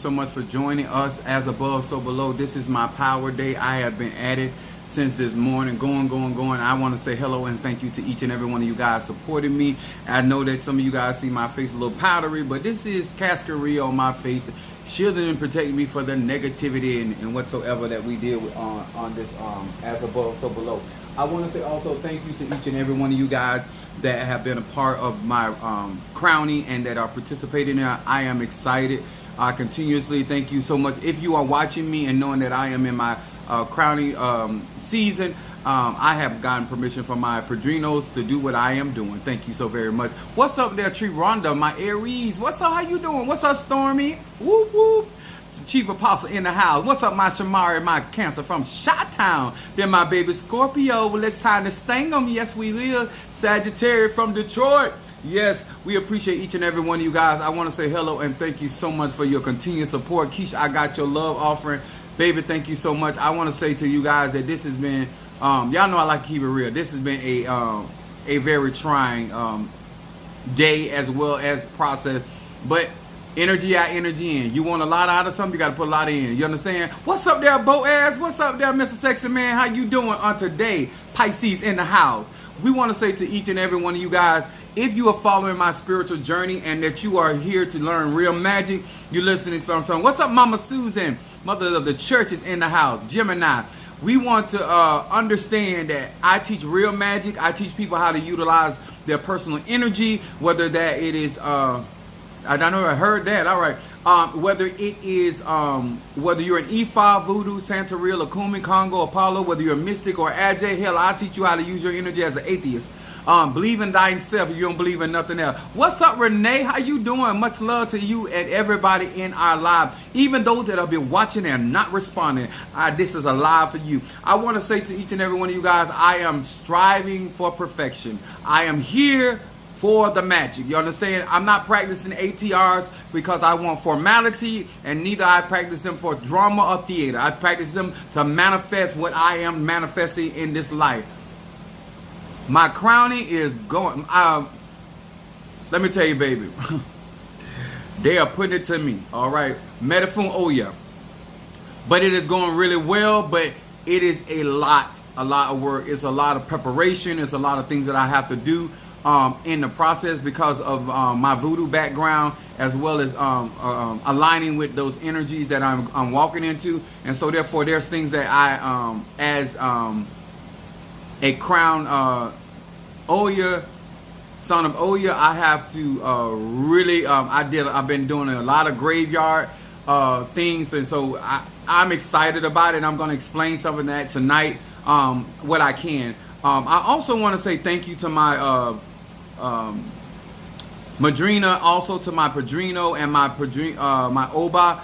So much for joining us. As above, so below. This is my power day. I have been at it since this morning, going. I want to say hello and thank you to each and every one of you guys supporting me. I know that some of you guys see my face a little powdery, but this is Cascaria on my face, shielding and protecting me for the negativity and whatsoever that we deal with on this as above, so below. I want to say also thank you to each and every one of you guys that have been a part of my crowning and that are participating in it. I am excited. I continuously thank you so much. If you are watching me and knowing that I am in my crowning season, I have gotten permission from my padrinos to do what I am doing. Thank you so very much. What's up there, Tree Rhonda, my Aries? What's up? How you doing? What's up, Stormy? Whoop, whoop. Chief Apostle in the house. What's up, my Shamari, my Cancer from Chi-Town? Then my baby Scorpio. Well, it's time to sting them. Yes, we will. Sagittarius from Detroit. Yes, we appreciate each and every one of you guys. I want to say hello and thank you so much for your continued support. Keisha, I got your love offering. Baby, thank you so much. I want to say to you guys that this has been, y'all know I like to keep it real. This has been a very trying day as well as process. But energy out, energy in. You want a lot out of something, you got to put a lot in. You understand? What's up there, Boaz? What's up there, Mr. Sexy Man? How you doing on today? Pisces in the house. We want to say to each and every one of you guys, if you are following my spiritual journey and that you are here to learn real magic, you're listening from someone. What's up, Mama Susan? Mother of the church is in the house. Gemini. We want to understand that I teach real magic. I teach people how to utilize their personal energy, whether that it is... I know I heard that. All right. Whether it is, whether you're an Ifa, Voodoo, Santeria, Lakumi, Congo, Apollo, whether you're a mystic or Ajay, hell, I'll teach you how to use your energy as an atheist. Believe in thyself if you don't believe in nothing else. What's up, Renee? How you doing? Much love to you and everybody in our live. Even those that have been watching and not responding, this is a live for you. I want to say to each and every one of you guys, I am striving for perfection. I am here for the magic. You understand? I'm not practicing ATRs because I want formality, and neither I practice them for drama or theater. I practice them to manifest what I am manifesting in this life. My crowning is going. Let me tell you, baby. They are putting it to me. All right. Medifun Oya. But it is going really well, but it is a lot of work. It's a lot of preparation. It's a lot of things that I have to do in the process because of my voodoo background, as well as aligning with those energies that I'm walking into. And so therefore there's things that I as a crown Oya, son of Oya, I have to really I've been doing a lot of graveyard things, and so I'm excited about it. I'm going to explain some of that tonight, what I can. I also want to say thank you to my Madrina, also to my Padrino and my Oba,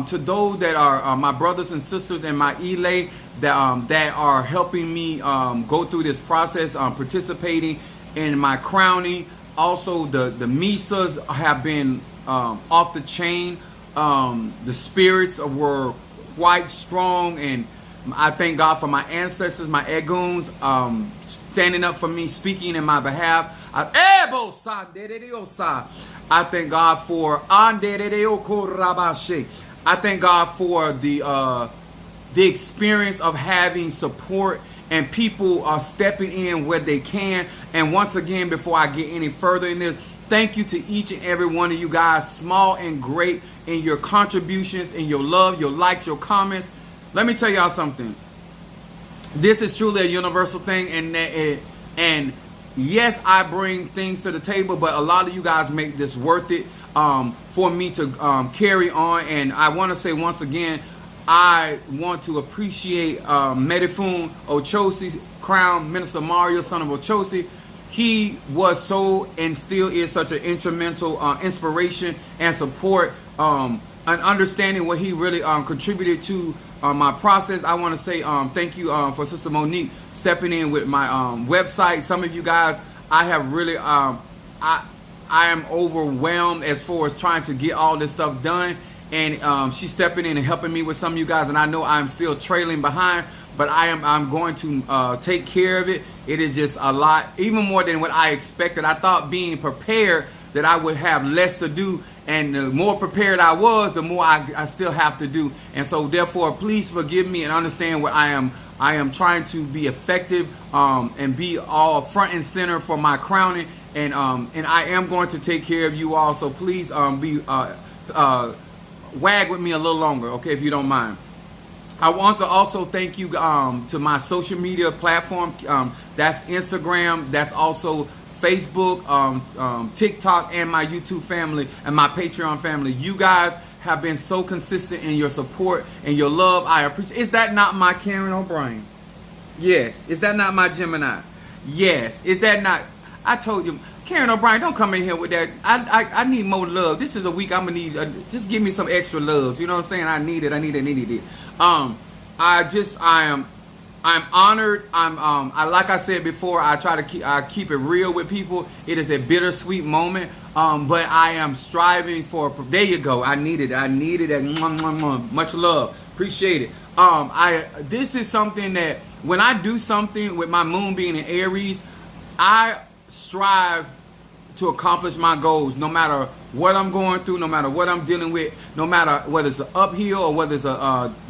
to those that are my brothers and sisters and my Ile that are helping me go through this process, participating in my crowning. Also, the Misas have been off the chain. The spirits were quite strong, and I thank God for my ancestors, my Eguns, standing up for me, speaking in my behalf. I thank God for I thank God for the experience of having support and people are stepping in where they can. And once again, before I get any further in this, thank you to each and every one of you guys, small and great, in your contributions, in your love, your likes, your comments. Let me tell y'all something. This is truly a universal thing, and yes, I bring things to the table, but a lot of you guys make this worth it for me to carry on. And I want to say once again, I want to appreciate Medifun Ochosi, Crown Minister Mario, son of Ochosi. He was so and still is such an instrumental inspiration and support, and understanding what he really contributed to my process. I want to say thank you for Sister Monique stepping in with my website. Some of you guys, I have really, I am overwhelmed as far as trying to get all this stuff done. And she's stepping in and helping me with some of you guys. And I know I'm still trailing behind, but I'm going to take care of it. It is just a lot, even more than what I expected. I thought being prepared that I would have less to do, And the more prepared I was, the more I still have to do. And so therefore, please forgive me and understand what I am trying to be effective and be all front and center for my crowning. And I am going to take care of you all. So please wag with me a little longer, okay, if you don't mind. I want to also thank you to my social media platform. That's Instagram. That's also Facebook, TikTok, and my YouTube family and my Patreon family. You guys have been so consistent in your support and your love. I appreciate. Is that not my Karen O'Brien? Yes. Is that not my Gemini? Yes. Is that not? I told you, Karen O'Brien, don't come in here with that. I need more love. This is a week I'm gonna need. Just give me some extra loves. You know what I'm saying? I need it. I'm honored. Like I said before, I try to keep it real with people. It is a bittersweet moment. But I am striving for. There you go. I need it. Much love. Appreciate it. This is something that when I do something with my moon being in Aries, I strive to accomplish my goals, no matter what I'm going through, no matter what I'm dealing with, no matter whether it's an uphill or whether it's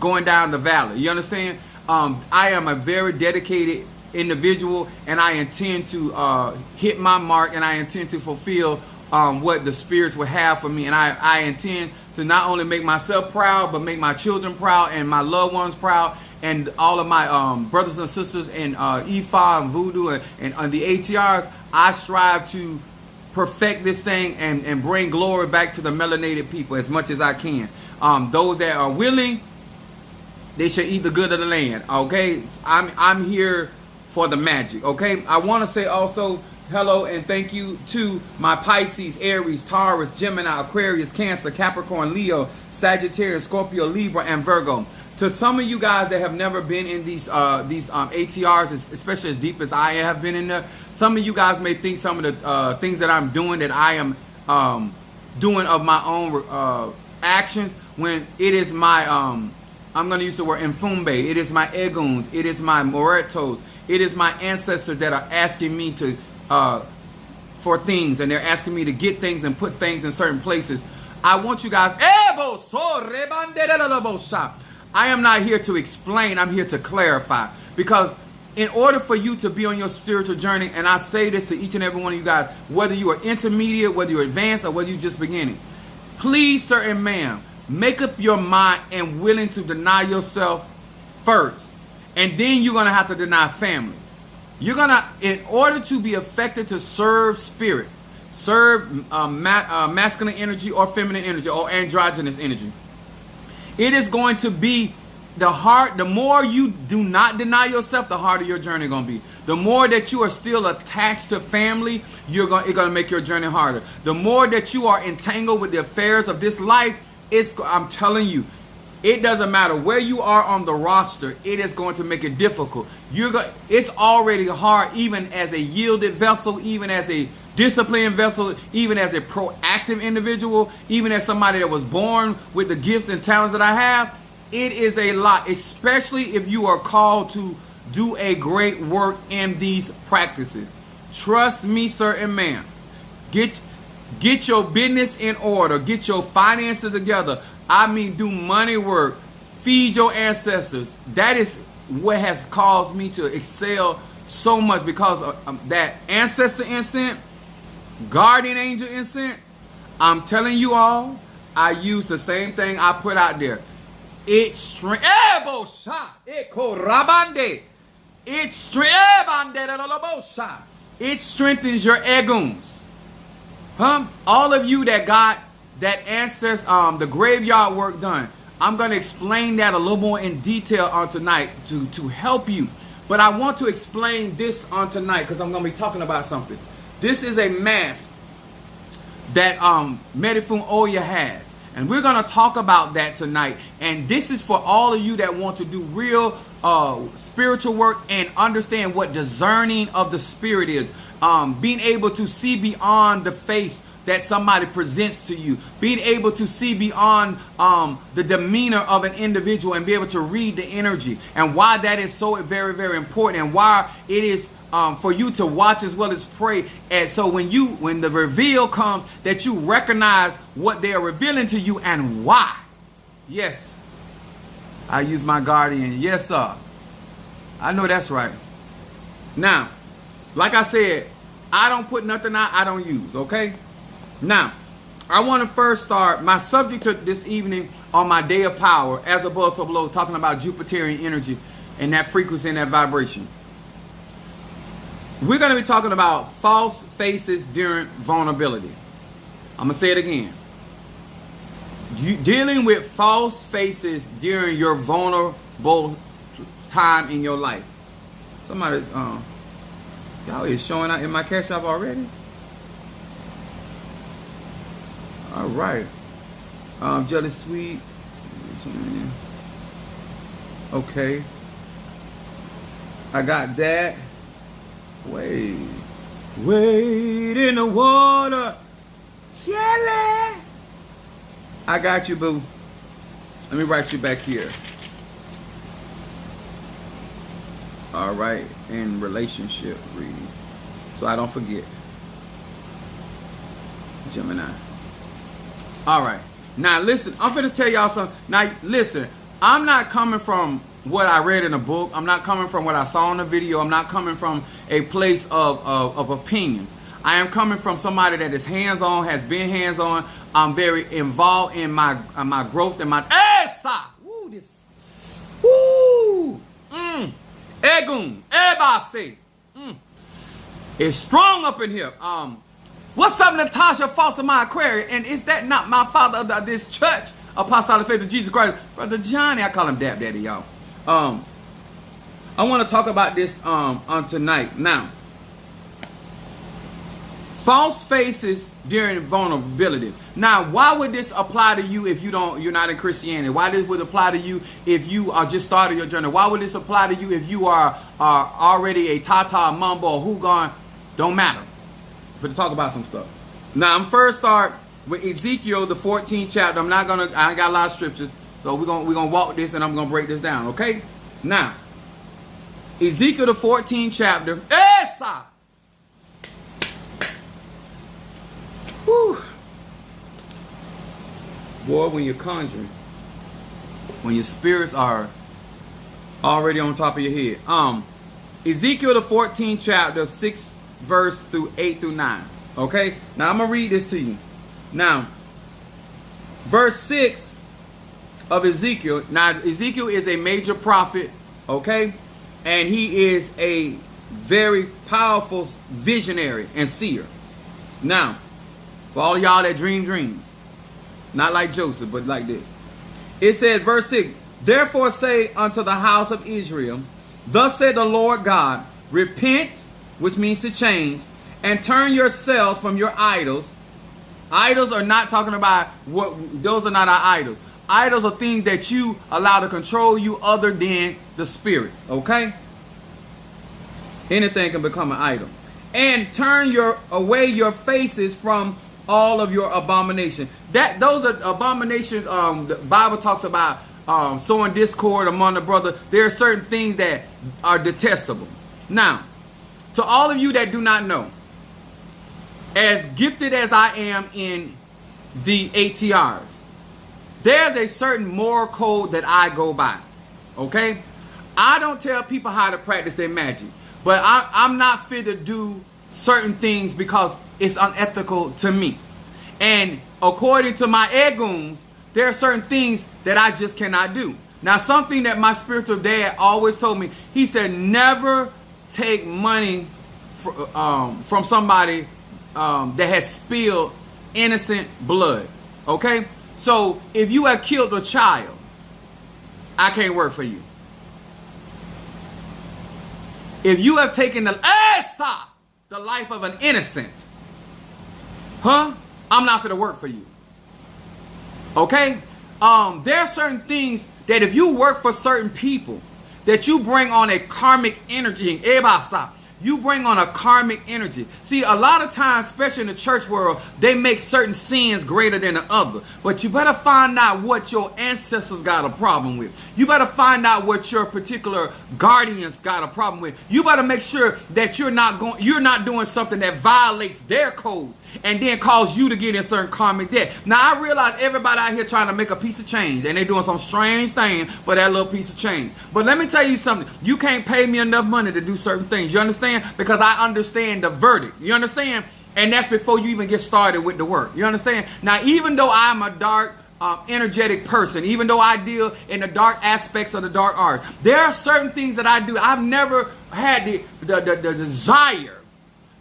going down the valley. You understand? I am a very dedicated individual, and I intend to hit my mark, and I intend to fulfill what the spirits would have for me. And I intend to not only make myself proud, but make my children proud and my loved ones proud, and all of my brothers and sisters in Ifa and Voodoo and the ATRs. I strive to perfect this thing and bring glory back to the melanated people as much as I can. Those that are willing, they should eat the good of the land. Okay, I'm here for the magic. Okay, I want to say also hello and thank you to my Pisces, Aries, Taurus, Gemini, Aquarius, Cancer, Capricorn, Leo, Sagittarius, Scorpio, Libra, and Virgo. To some of you guys that have never been in these ATRs, especially as deep as I have been in there, some of you guys may think some of the things that I'm doing that I am doing of my own actions, when it is my I'm going to use the word Mfumbe. It is my Eguns. It is my Moretos. It is my ancestors that are asking me to for things, and they're asking me to get things and put things in certain places. I want you guys. I am not here to explain. I'm here to clarify, because in order for you to be on your spiritual journey, and I say this to each and every one of you guys, whether you are intermediate, whether you're advanced, or whether you're just beginning, please, sir and ma'am, make up your mind and willing to deny yourself first. And then you're going to have to deny family. You're going to, in order to be effective to serve spirit, serve masculine energy or feminine energy or androgynous energy, it is going to be the more you do not deny yourself, the harder your journey is going to be. The more that you are still attached to family, it's going to make your journey harder. The more that you are entangled with the affairs of this life, I'm telling you, it doesn't matter where you are on the roster, it is going to make it difficult. It's already hard, even as a yielded vessel, even as a disciplined vessel, even as a proactive individual, even as somebody that was born with the gifts and talents that I have. It is a lot, especially if you are called to do a great work in these practices. Trust me, sir and ma'am. Get your business in order. Get your finances together. I mean, do money work. Feed your ancestors. That is what has caused me to excel so much, because of that ancestor incense, guardian angel incense. I'm telling you all, I use the same thing I put out there. It strengthens your eguns. All of you that got that ancestor, the graveyard work done, I'm going to explain that a little more in detail on tonight to help you. But I want to explain this on tonight because I'm going to be talking about something. This is a mask that Medifun Oya has. And we're going to talk about that tonight. And this is for all of you that want to do real spiritual work and understand what discerning of the spirit is. Being able to see beyond the face that somebody presents to you. Being able to see beyond the demeanor of an individual and be able to read the energy. And why that is so very, very important. And why it is for you to watch as well as pray. And so when the reveal comes, that you recognize what they are revealing to you and why. Yes, I use my guardian. Yes, sir. I know that's right. Now, like I said, I don't put nothing out I don't use, okay? Now, I want to first start my subject to this evening on my day of power, as above, so below, talking about Jupiterian energy and that frequency and that vibration. We're going to be talking about false faces during vulnerability. I'm going to say it again. Dealing with false faces during your vulnerable time in your life. Somebody, y'all is showing out in my cash app already? All right. Jelly Sweet. Okay. I got that. Wait in the water. Jelly. I got you, boo. Let me write you back here. All right, in relationship reading, so I don't forget. Gemini. All right, now listen. I'm gonna tell y'all something. Now listen. I'm not coming from what I read in a book. I'm not coming from what I saw in a video. I'm not coming from a place of opinions. I am coming from somebody that is hands-on, has been hands-on. I'm very involved in my growth and my woo this woo Egun Ebase it's strong up in here. What's up, Natasha Foster, my Aquarius? And is that not my father of this church, Apostolic Faith of Jesus Christ, Brother Johnny? I call him Dap Daddy, y'all. I want to talk about this on tonight. Now, false faces during vulnerability. Now, why would this apply to you if you're not in Christianity? Why this would apply to you if you are just starting your journey? Why would this apply to you if you are already a Tata, Mumbo, or Hugon? Don't matter. But to talk about some stuff. Now, I'm first start with Ezekiel, the 14th chapter. I ain't got a lot of scriptures, so we're gonna walk this and I'm gonna break this down. Okay. Now, Ezekiel, the 14th chapter. Esa. Whew. Boy, when you're conjuring, when your spirits are already on top of your head. Ezekiel, the 14th chapter, 6 verse through 8 through 9. Okay? Now I'm going to read this to you. Now, verse 6 of Ezekiel. Now, Ezekiel is a major prophet. Okay? And he is a very powerful visionary and seer. Now, for all y'all that dream dreams. Not like Joseph, but like this. It said, verse 6, therefore say unto the house of Israel, thus said the Lord God, repent, which means to change, and turn yourself from your idols. Idols are not talking about those are not our idols. Idols are things that you allow to control you other than the spirit. Okay? Anything can become an idol. And turn away your faces from all of your abomination. Those are abominations. The Bible talks about sowing discord among the brother. There are certain things that are detestable. Now, to all of you that do not know, as gifted as I am in the ATRs, there's a certain moral code that I go by. Okay? I don't tell people how to practice their magic, but I'm not fit to do certain things because it's unethical to me. And according to my eguns, there are certain things that I just cannot do. Now, something that my spiritual dad always told me, he said, never take money from somebody that has spilled innocent blood. Okay? So, if you have killed a child, I can't work for you. If you have taken the life of an innocent, I'm not going to work for you. Okay? There are certain things that if you work for certain people, that you bring on a karmic energy, you bring on a karmic energy. See, a lot of times, especially in the church world, they make certain sins greater than the other. But you better find out what your ancestors got a problem with. You better find out what your particular guardians got a problem with. You better make sure that you're not doing something that violates their code and then cause you to get in certain karmic debt. Now, I realize everybody out here trying to make a piece of change, and they're doing some strange thing for that little piece of change. But let me tell you something. You can't pay me enough money to do certain things. You understand? Because I understand the verdict. You understand? And that's before you even get started with the work. You understand? Now, even though I'm a dark, energetic person, even though I deal in the dark aspects of the dark arts, there are certain things that I do. I've never had the desire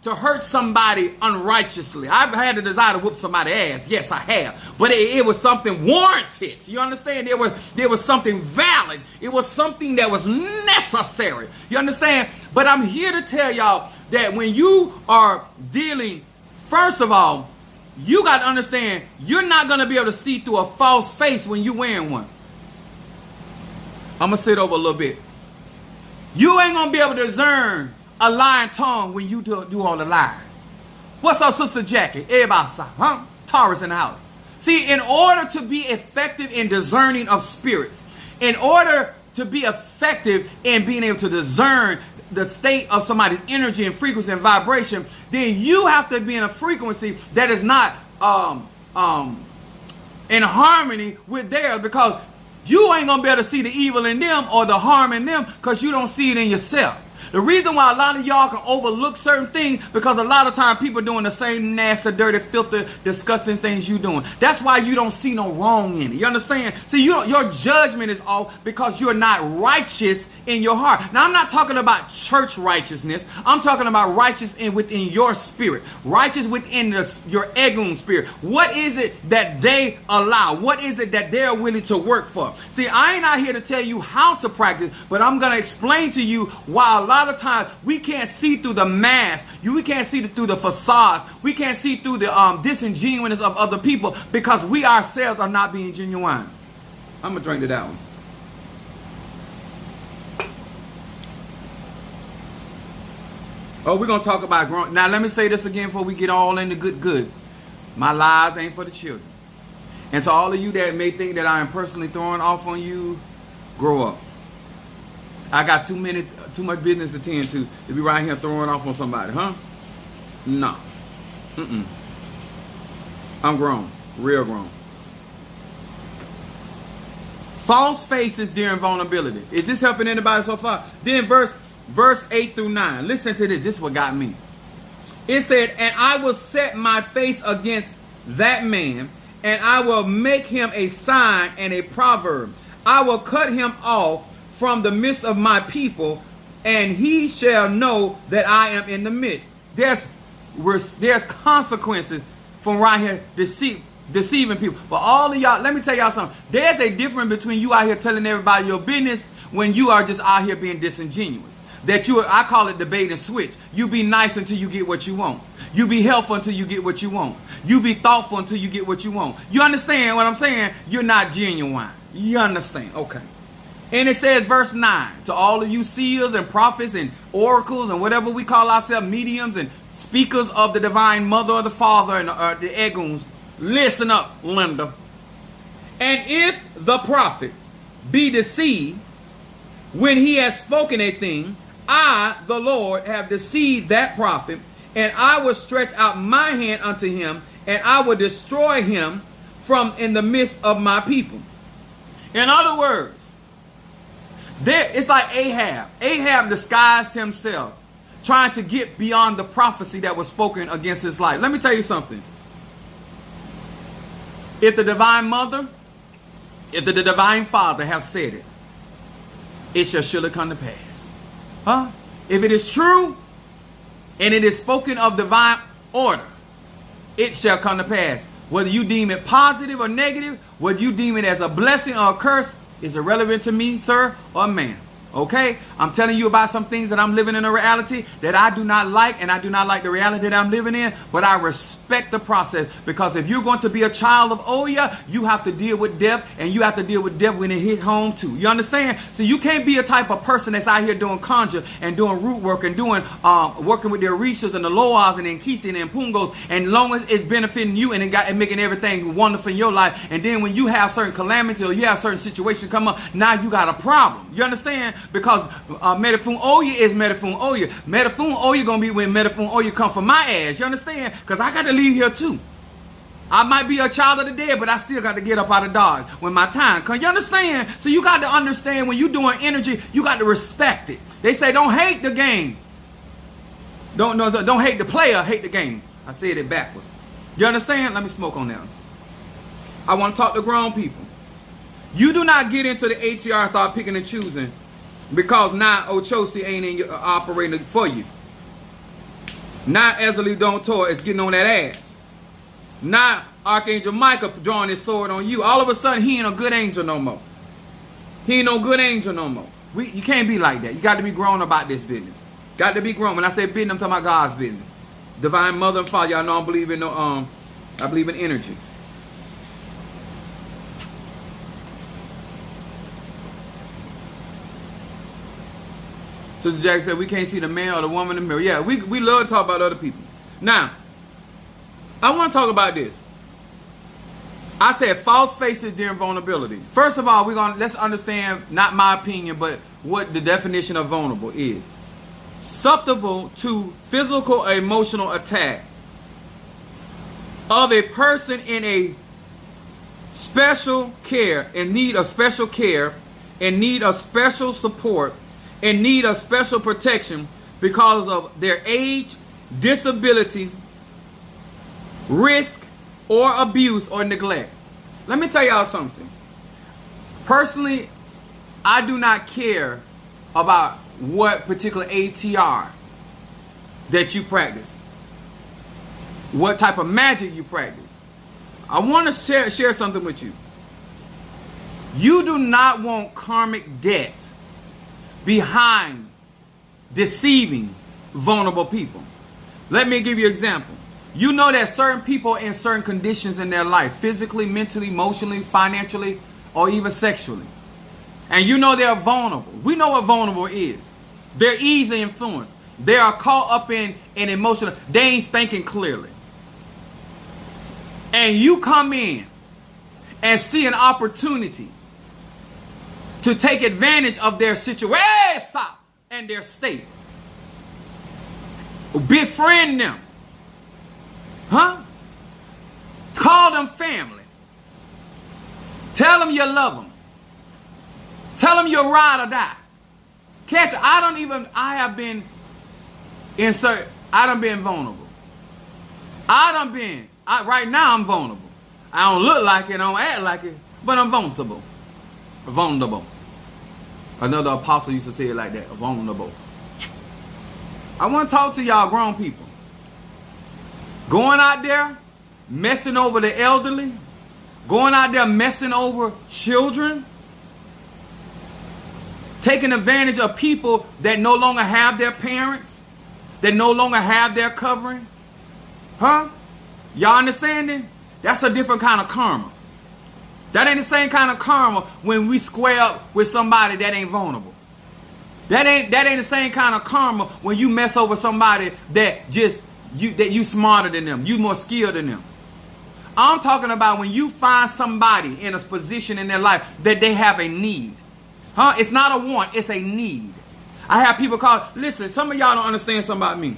to hurt somebody unrighteously. I've had the desire to whoop somebody's ass. Yes, I have. But it was something warranted. You understand? There was something valid. It was something that was necessary. You understand? But I'm here to tell y'all that when you are dealing, first of all, you got to understand, you're not going to be able to see through a false face when you're wearing one. I'm going to sit over a little bit. You ain't going to be able to discern a lying tongue when you do all the lying. What's up, Sister Jackie? Everybody, huh? Taurus in the house. See, in order to be effective in discerning of spirits, in order to be effective in being able to discern the state of somebody's energy and frequency and vibration, then you have to be in a frequency that is not in harmony with theirs, because you ain't gonna be able to see the evil in them or the harm in them because you don't see it in yourself. The reason why a lot of y'all can overlook certain things, because a lot of time people doing the same nasty, dirty, filthy, disgusting things you doing. That's why you don't see no wrong in it. You understand? See, your judgment is off because you're not righteous in your heart. Now, I'm not talking about church righteousness. I'm talking about righteous within your spirit. Righteous within your egun spirit. What is it that they allow? What is it that they're willing to work for? See, I ain't out here to tell you how to practice, but I'm going to explain to you why a lot of times we can't see through the mask. We can't see through the facades. We can't see through the disingenuousness of other people because we ourselves are not being genuine. I'm going to drink to that one. Oh, we're going to talk about growing. Now, let me say this again before we get all into good. My lies ain't for the children. And to all of you that may think that I am personally throwing off on you, grow up. I got too much business to tend to be right here throwing off on somebody, huh? No. I'm grown. Real grown. False faces during vulnerability. Is this helping anybody so far? Then verse 8 through 9. Listen to this. This is what got me. It said, and I will set my face against that man, and I will make him a sign and a proverb. I will cut him off from the midst of my people, and he shall know that I am in the midst. There's consequences from right here deceiving people. But all of y'all, let me tell y'all something. There's a difference between you out here telling everybody your business when you are just out here being disingenuous. I call it the bait and switch. You be nice until you get what you want. You be helpful until you get what you want. You be thoughtful until you get what you want. You understand what I'm saying? You're not genuine. You understand? Okay. And it says, verse 9, to all of you seers and prophets and oracles and whatever we call ourselves, mediums and speakers of the divine mother or the father and the eguns, listen up, Linda. And if the prophet be deceived when he has spoken a thing, I, the Lord, have deceived that prophet, and I will stretch out my hand unto him, and I will destroy him from in the midst of my people. In other words, it's like Ahab. Ahab disguised himself, trying to get beyond the prophecy that was spoken against his life. Let me tell you something. If the divine mother, if the divine father have said it, it shall surely come to pass. Huh? If it is true, and it is spoken of divine order, it shall come to pass. Whether you deem it positive or negative, whether you deem it as a blessing or a curse, is irrelevant to me, sir or ma'am. Okay? I'm telling you about some things that I'm living in a reality that I do not like, and I do not like the reality that I'm living in, but I respect the process, because if you're going to be a child of Oya, you have to deal with death, and you have to deal with death when it hit home too. You understand? So you can't be a type of person that's out here doing conjure and doing root work and doing working with the Orishas and the Loas and the Nkisi and Pungos, and long as it's benefiting you and it making everything wonderful in your life, and then when you have certain calamities or you have certain situations come up, now you got a problem. You understand? Because Medifun Oya is Medifun Oya. Medifun Oya gonna be when Medifun Oya come for my ass. You understand? Because I got to leave here too. I might be a child of the dead, but I still got to get up out of Dodge when my time comes. You understand? So you got to understand, when you're doing energy, you got to respect it. They say don't hate the game. Don't hate the player, hate the game. I said it backwards. You understand? Let me smoke on that. I want to talk to grown people. You do not get into the ATR and start picking and choosing because now Ochosi ain't in your operating for you. Now Ezeli Don Tor is getting on that ass. Now Archangel Michael drawing his sword on you. All of a sudden he ain't a good angel no more. He ain't no good angel no more. You can't be like that. You got to be grown about this business. Got to be grown. When I say business, I'm talking about God's business. Divine Mother and Father. Y'all know I believe in I believe in energy. Sister Jack said we can't see the man or the woman in the mirror. Yeah, we love to talk about other people. Now, I want to talk about this. I said false faces during vulnerability. First of all, let's understand, not my opinion, but what the definition of vulnerable is. Susceptible to physical or emotional attack of a person in a special care, in need of special care, in need of special support, in need of special protection because of their age, disability, risk, or abuse or neglect. Let me tell y'all something. Personally, I do not care about what particular ATR that you practice, what type of magic you practice. I want to share something with you. You do not want karmic debt behind deceiving vulnerable people. Let me give you an example. You know that certain people are in certain conditions in their life, physically, mentally, emotionally, financially, or even sexually. And you know they're vulnerable. We know what vulnerable is. They're easily influenced. They are caught up in emotional. They ain't thinking clearly. And you come in and see an opportunity to take advantage of their situation and their state. Befriend them. Huh? Call them family. Tell them you love them. Tell them you'll ride or die. Catch, I have been vulnerable. Right now I'm vulnerable. I don't look like it, I don't act like it, but I'm vulnerable. Vulnerable. Another apostle used to say it like that, vulnerable. I want to talk to y'all grown people. Going out there, messing over the elderly. Going out there, messing over children. Taking advantage of people that no longer have their parents. That no longer have their covering. Huh? Y'all understanding? That's a different kind of karma. That ain't the same kind of karma when we square up with somebody that ain't vulnerable. That ain't the same kind of karma when you mess over somebody that you smarter than them, you more skilled than them. I'm talking about when you find somebody in a position in their life that they have a need. Huh? It's not a want, it's a need. I have people call, listen, some of y'all don't understand something about me.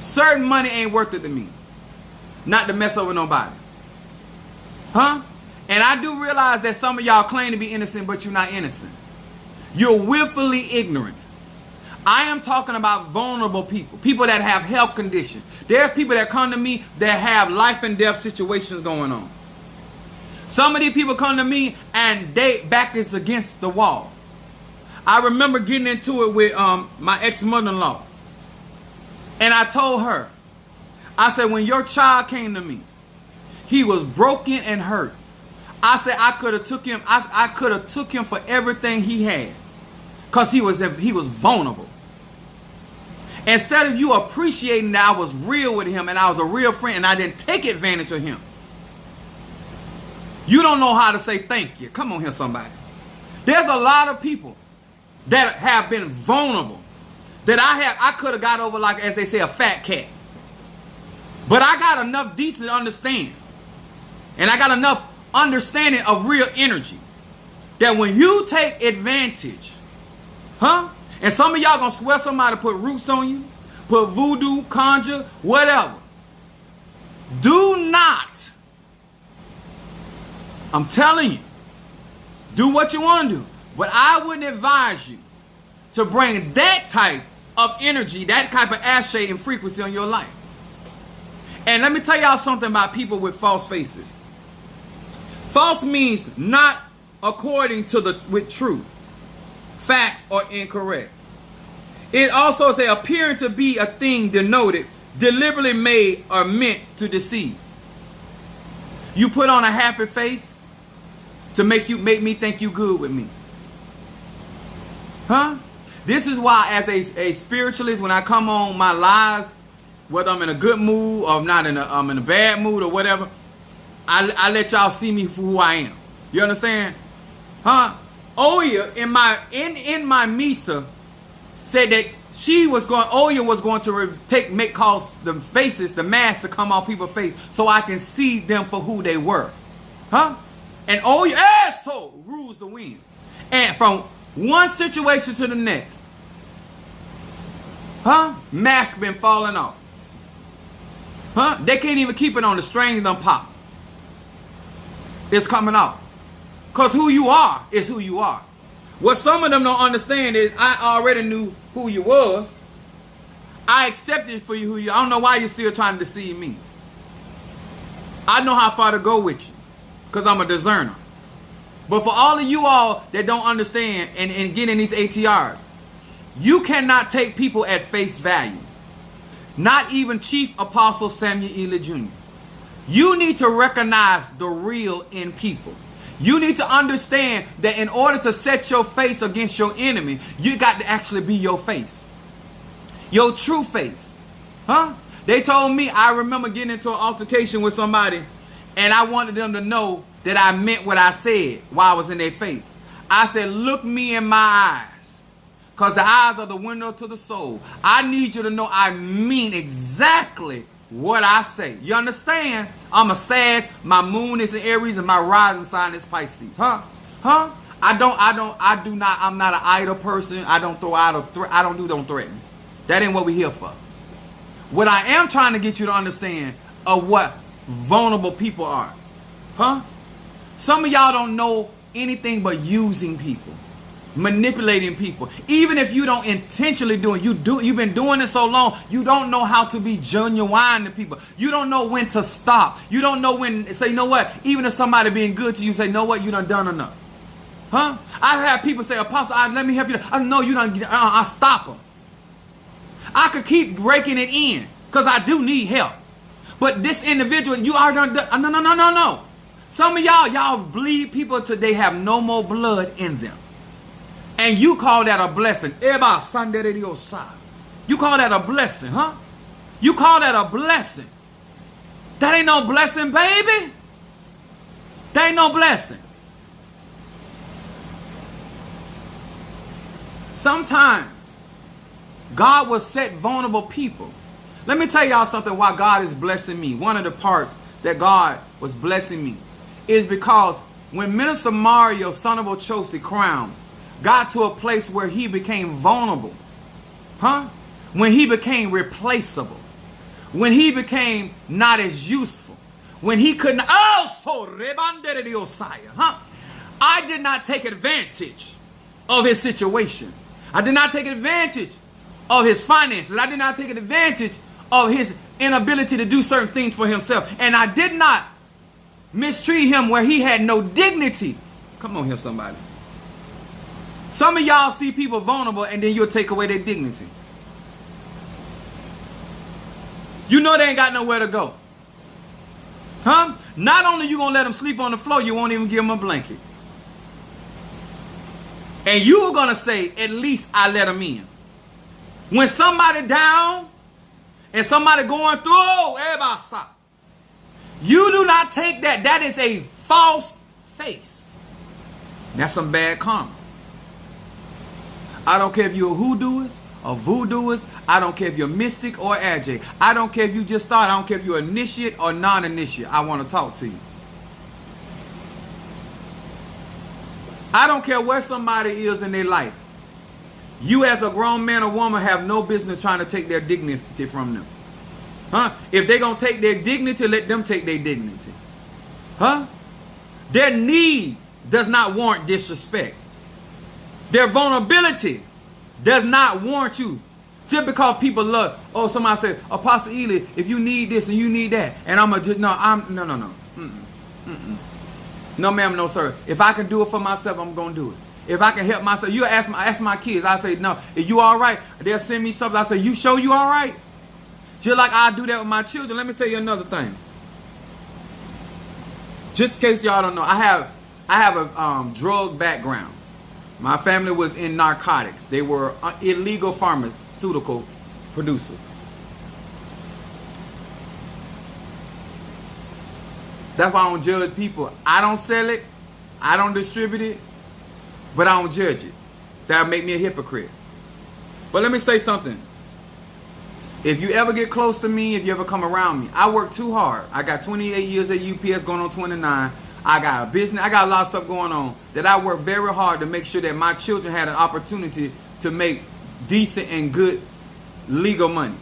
Certain money ain't worth it to me. Not to mess over nobody. Huh? And I do realize that some of y'all claim to be innocent, but you're not innocent. You're willfully ignorant. I am talking about vulnerable people. People that have health conditions. There are people that come to me that have life and death situations going on. Some of these people come to me and they back is against the wall. I remember getting into it with my ex-mother-in-law. And I told her, I said, when your child came to me, he was broken and hurt. I said I could have took him. I could have took him for everything he had, cause he was vulnerable. Instead of you appreciating that I was real with him and I was a real friend and I didn't take advantage of him, you don't know how to say thank you. Come on here, somebody. There's a lot of people that have been vulnerable that I could have got over, like, as they say, a fat cat. But I got enough decent understanding, and I got enough understanding of real energy, that when you take advantage, and some of y'all gonna swear somebody put roots on you, put voodoo, conjure, whatever. Do not, I'm telling you, do what you want to do. But I wouldn't advise you to bring that type of energy, that type of ashay and frequency on your life. And let me tell y'all something about people with false faces. False means not according to with truth, facts, or incorrect. It also say appearing to be a thing denoted, deliberately made or meant to deceive. You put on a happy face to make me think you good with me. This is why, as a spiritualist, when I come on my lives, whether I'm in a good mood or I'm in a bad mood or whatever, I let y'all see me for who I am. You understand? Oya in my Misa said that Oya was going to cause the faces, the mask to come off people's face so I can see them for who they were. And Oya so rules the wind. And from one situation to the next, mask been falling off. They can't even keep it on, the strings done pop. It's coming off. Because who you are is who you are. What some of them don't understand is I already knew who you was. I accepted for you who you are. I don't know why you're still trying to deceive me. I know how far to go with you, because I'm a discerner. But for all of you all that don't understand and get in these ATRs, you cannot take people at face value. Not even Chief Apostle Samuel Ely Jr. You need to recognize the real in people. You need to understand that in order to set your face against your enemy, you got to actually be your face. Your true face. They told me, I remember getting into an altercation with somebody, and I wanted them to know that I meant what I said while I was in their face. I said, look me in my eyes, because the eyes are the window to the soul. I need you to know I mean exactly what I say. You understand? I'm a Sag, my moon is in Aries, and my rising sign is Pisces. I'm not an idle person. I don't throw out don't threaten. That ain't what we're here for. What I am trying to get you to understand of what vulnerable people are. Some of y'all don't know anything but using people, manipulating people. Even if you don't intentionally do it, you've been doing it so long, you don't know how to be genuine to people. You don't know when to stop. You don't know when to say, you know what, even if somebody being good to you, say, you know what, you done enough. I have people say, Apostle, let me help you. I know you done, I stop them. I could keep breaking it in, because I do need help. But this individual, you are done, no. Some of y'all bleed people till they have no more blood in them. And you call that a blessing. You call that a blessing, You call that a blessing. That ain't no blessing, baby. That ain't no blessing. Sometimes God will set vulnerable people. Let me tell y'all something why God is blessing me. One of the parts that God was blessing me is because when Minister Mario, son of Ochosi Crown, got to a place where he became vulnerable, when he became replaceable, when he became not as useful, when he couldn't, I did not take advantage of his situation. I did not take advantage of his finances. I did not take advantage of his inability to do certain things for himself. And I did not mistreat him where he had no dignity. Come on here, somebody. Some of y'all see people vulnerable and then you'll take away their dignity. You know they ain't got nowhere to go. Huh? Not only you going to let them sleep on the floor, you won't even give them a blanket. And you were going to say, at least I let them in. When somebody down and somebody going through, you do not take that. That is a false face. That's some bad karma. I don't care if you're a hoodooist or voodooist. I don't care if you're mystic or adject. I don't care if you just started. I don't care if you're initiate or non-initiate. I want to talk to you. I don't care where somebody is in their life. You as a grown man or woman have no business trying to take their dignity from them. Huh? If they're going to take their dignity, let them take their dignity. Huh? Their need does not warrant disrespect. Their vulnerability does not warrant you. Just because people love, oh, somebody said, Apostle Ely, if you need this and you need that, and I'm going to just, no. No, ma'am, no, sir. If I can do it for myself, I'm going to do it. If I can help myself, you ask my kids, I say, no, if you all right, they'll send me something. I say, you sure you all right? Just like I do that with my children. Let me tell you another thing. Just in case y'all don't know, I have a drug background. My family was in narcotics. They were illegal pharmaceutical producers. That's why I don't judge people. I don't sell it. I don't distribute it. But I don't judge it. That'll make me a hypocrite. But let me say something. If you ever get close to me, if you ever come around me, I work too hard. I got 28 years at UPS going on 29. I got a business. I got a lot of stuff going on that I work very hard to make sure that my children had an opportunity to make decent and good legal money.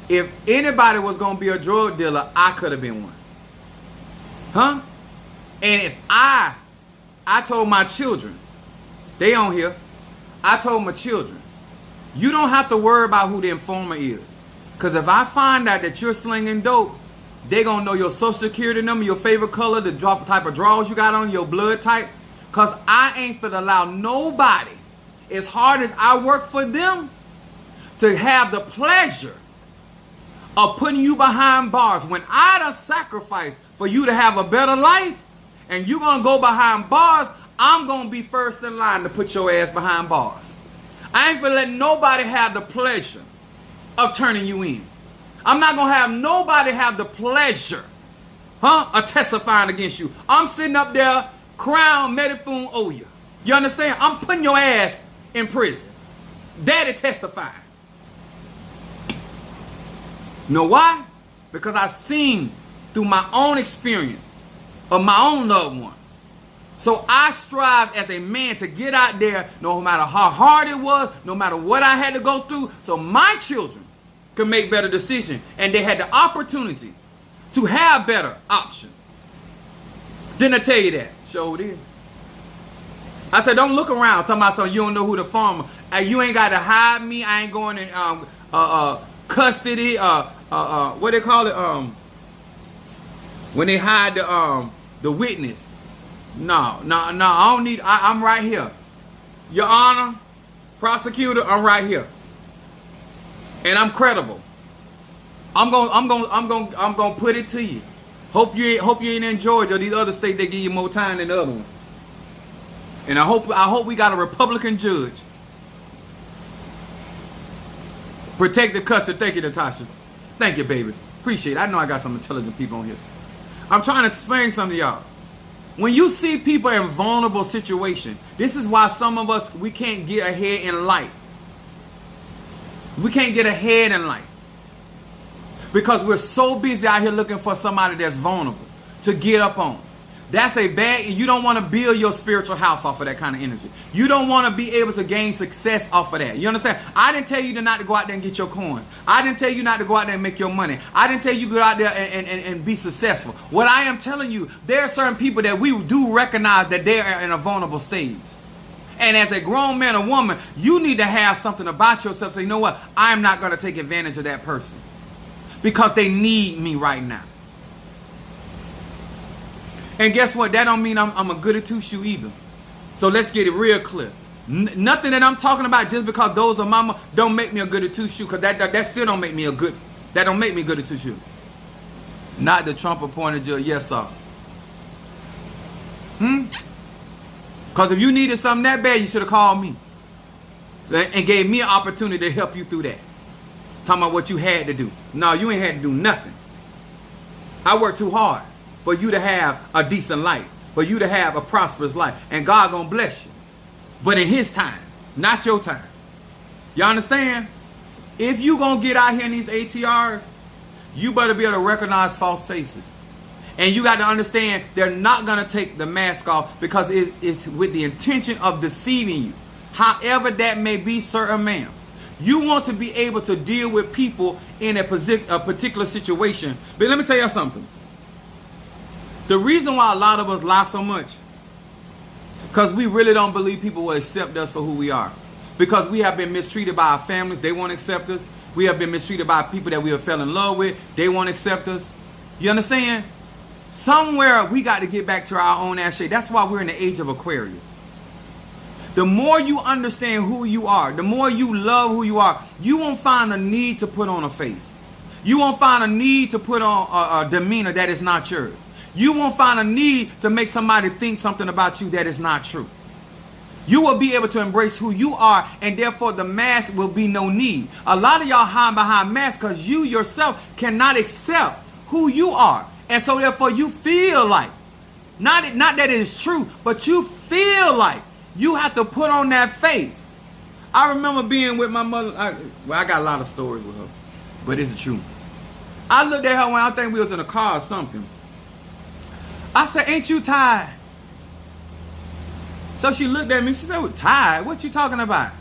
If anybody was going to be a drug dealer, I could have been one. Huh? And if I told my children, they on here, I told my children, you don't have to worry about who the informer is. Because if I find out that you're slinging dope, they're going to know your social security number, your favorite color, the type of drawers you got on, your blood type. Because I ain't finna allow nobody, as hard as I work for them, to have the pleasure of putting you behind bars. When I done sacrificed for you to have a better life, and you're going to go behind bars, I'm going to be first in line to put your ass behind bars. I ain't going to let nobody have the pleasure of turning you in. I'm not going to have nobody have the pleasure, of testifying against you. I'm sitting up there, Crown Medifune Oya. You understand? I'm putting your ass in prison. Daddy testifying. Know why? Because I've seen through my own experience of my own loved ones. So I strive as a man to get out there, no matter how hard it was, no matter what I had to go through, so my children could make better decisions. And they had the opportunity to have better options. Didn't I tell you that? Sure did. I said, don't look around talking about something you don't know who the farmer. You ain't got to hide me. I ain't going in custody. What they call it? When they hide the witness. No, I don't need. I'm right here, Your Honor, prosecutor. I'm right here, and I'm credible. I'm gonna put it to you. Hope you ain't in Georgia or these other states that give you more time than the other one. And I hope we got a Republican judge. Protective custody. Thank you, Natasha. Thank you, baby. Appreciate it. I know I got some intelligent people on here. I'm trying to explain something to y'all. When you see people in vulnerable situations, this is why some of us, we can't get ahead in life. We can't get ahead in life. Because we're so busy out here looking for somebody that's vulnerable to get up on. That's a bad, you don't want to build your spiritual house off of that kind of energy. You don't want to be able to gain success off of that. You understand? I didn't tell you not to go out there and get your coin. I didn't tell you not to go out there and make your money. I didn't tell you to go out there and be successful. What I am telling you, there are certain people that we do recognize that they are in a vulnerable stage. And as a grown man or woman, you need to have something about yourself. Say, you know what? I am not going to take advantage of that person. Because they need me right now. And guess what? That don't mean I'm a goody two-shoe either. So let's get it real clear. Nothing that I'm talking about just because those are mama don't make me a goody two-shoe. Because that still don't make me a good. That don't make me goody two-shoe. Not the Trump appointed judge. Yes, sir. Because if you needed something that bad, you should have called me. And gave me an opportunity to help you through that. Talking about what you had to do. No, you ain't had to do nothing. I worked too hard for you to have a decent life. For you to have a prosperous life. And God gonna bless you. But in his time. Not your time. You understand? If you gonna get out here in these ATRs, you better be able to recognize false faces. And you got to understand they're not gonna take the mask off because it's with the intention of deceiving you. However that may be, sir or ma'am. You want to be able to deal with people in a particular situation. But let me tell you something. The reason why a lot of us lie so much, because we really don't believe people will accept us for who we are. Because we have been mistreated by our families, they won't accept us. We have been mistreated by people that we have fell in love with, they won't accept us. You understand? Somewhere we got to get back to our own ashe. That's why we're in the age of Aquarius. The more you understand who you are, the more you love who you are, you won't find a need to put on a face. You won't find a need to put on a demeanor that is not yours. You won't find a need to make somebody think something about you that is not true. You will be able to embrace who you are, and therefore the mask will be no need. A lot of y'all hide behind masks because you yourself cannot accept who you are. And so therefore you feel like, not that it is true, but you feel like you have to put on that face. I remember being with my mother. I got a lot of stories with her, but it's the truth. I looked at her when I think we was in a car or something. I said, ain't you tired? So she looked at me. She said, tired? What you talking about?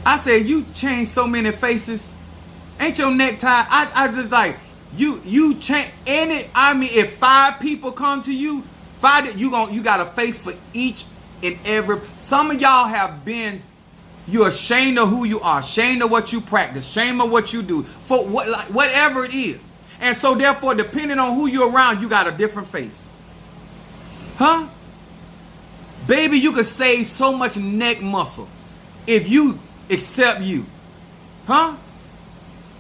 I said, you changed so many faces. Ain't your neck tired? I just like, you change any. I mean, if 5 people come to you, 5, you got a face for each and every. Some of y'all have been, you're ashamed of who you are, ashamed of what you practice, ashamed of what you do, for whatever it is. And so therefore, depending on who you're around, you got a different face. Huh? Baby, you could save so much neck muscle if you accept you. Huh?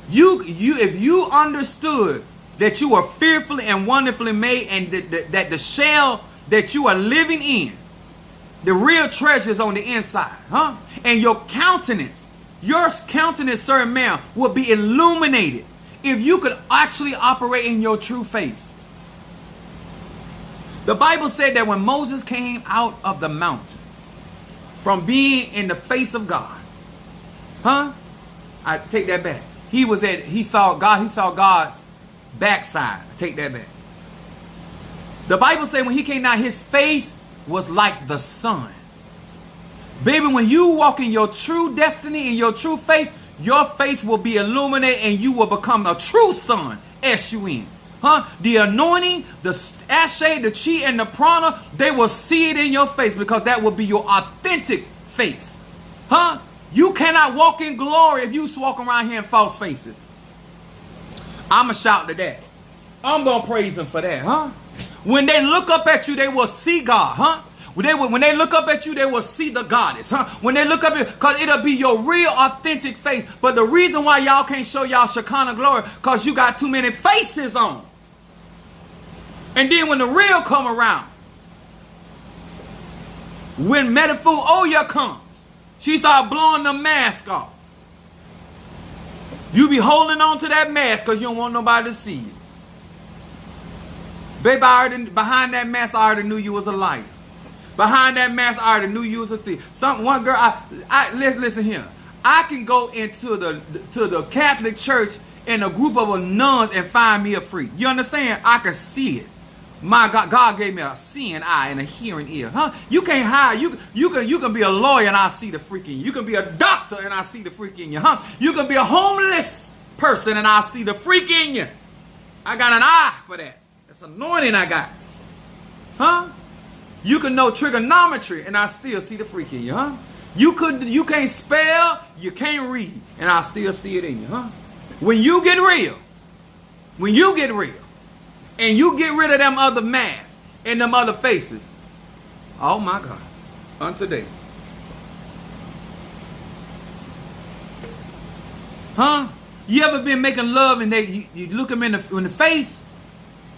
If you understood that you are fearfully and wonderfully made, and that the shell that you are living in, the real treasure is on the inside. Huh? And your countenance, sir and ma'am, will be illuminated if you could actually operate in your true face. The Bible said that when Moses came out of the mountain from being in the face of God, I take that back. He saw God's backside. I take that back. The Bible said when he came down, his face was like the sun. Baby, when you walk in your true destiny, in your true face, your face will be illuminated and you will become a true son. S-U-N. The anointing, the ashe, the chi, and the prana, they will see it in your face because that will be your authentic face. You cannot walk in glory if you walk around here in false faces. I'ma shout to that. I'm gonna praise him for that. When they look up at you, they will see God. When they look up at you, they will see the goddess. When they look up at you, because it'll be your real authentic face. But the reason why y'all can't show y'all Shekinah glory, because you got too many faces on. And then when the real come around, when Metafu Oya comes, she start blowing the mask off. You be holding on to that mask because you don't want nobody to see you. Baby, behind that mask, I already knew you was a liar. Behind that mask, I already knew you was a thief. One girl, listen here. I can go into the Catholic Church in a group of nuns and find me a freak. You understand? I can see it. My God, God gave me a seeing eye and a hearing ear. You can't hide. You can be a lawyer and I see the freak in you. You can be a doctor and I see the freak in you. You can be a homeless person and I see the freak in you. I got an eye for that. That's anointing I got. You can know trigonometry and I still see the freak in you. You can't spell, you can't read, and I still see it in you. When you get real, and you get rid of them other masks and them other faces, oh my God, on today. You ever been making love and you look them in the face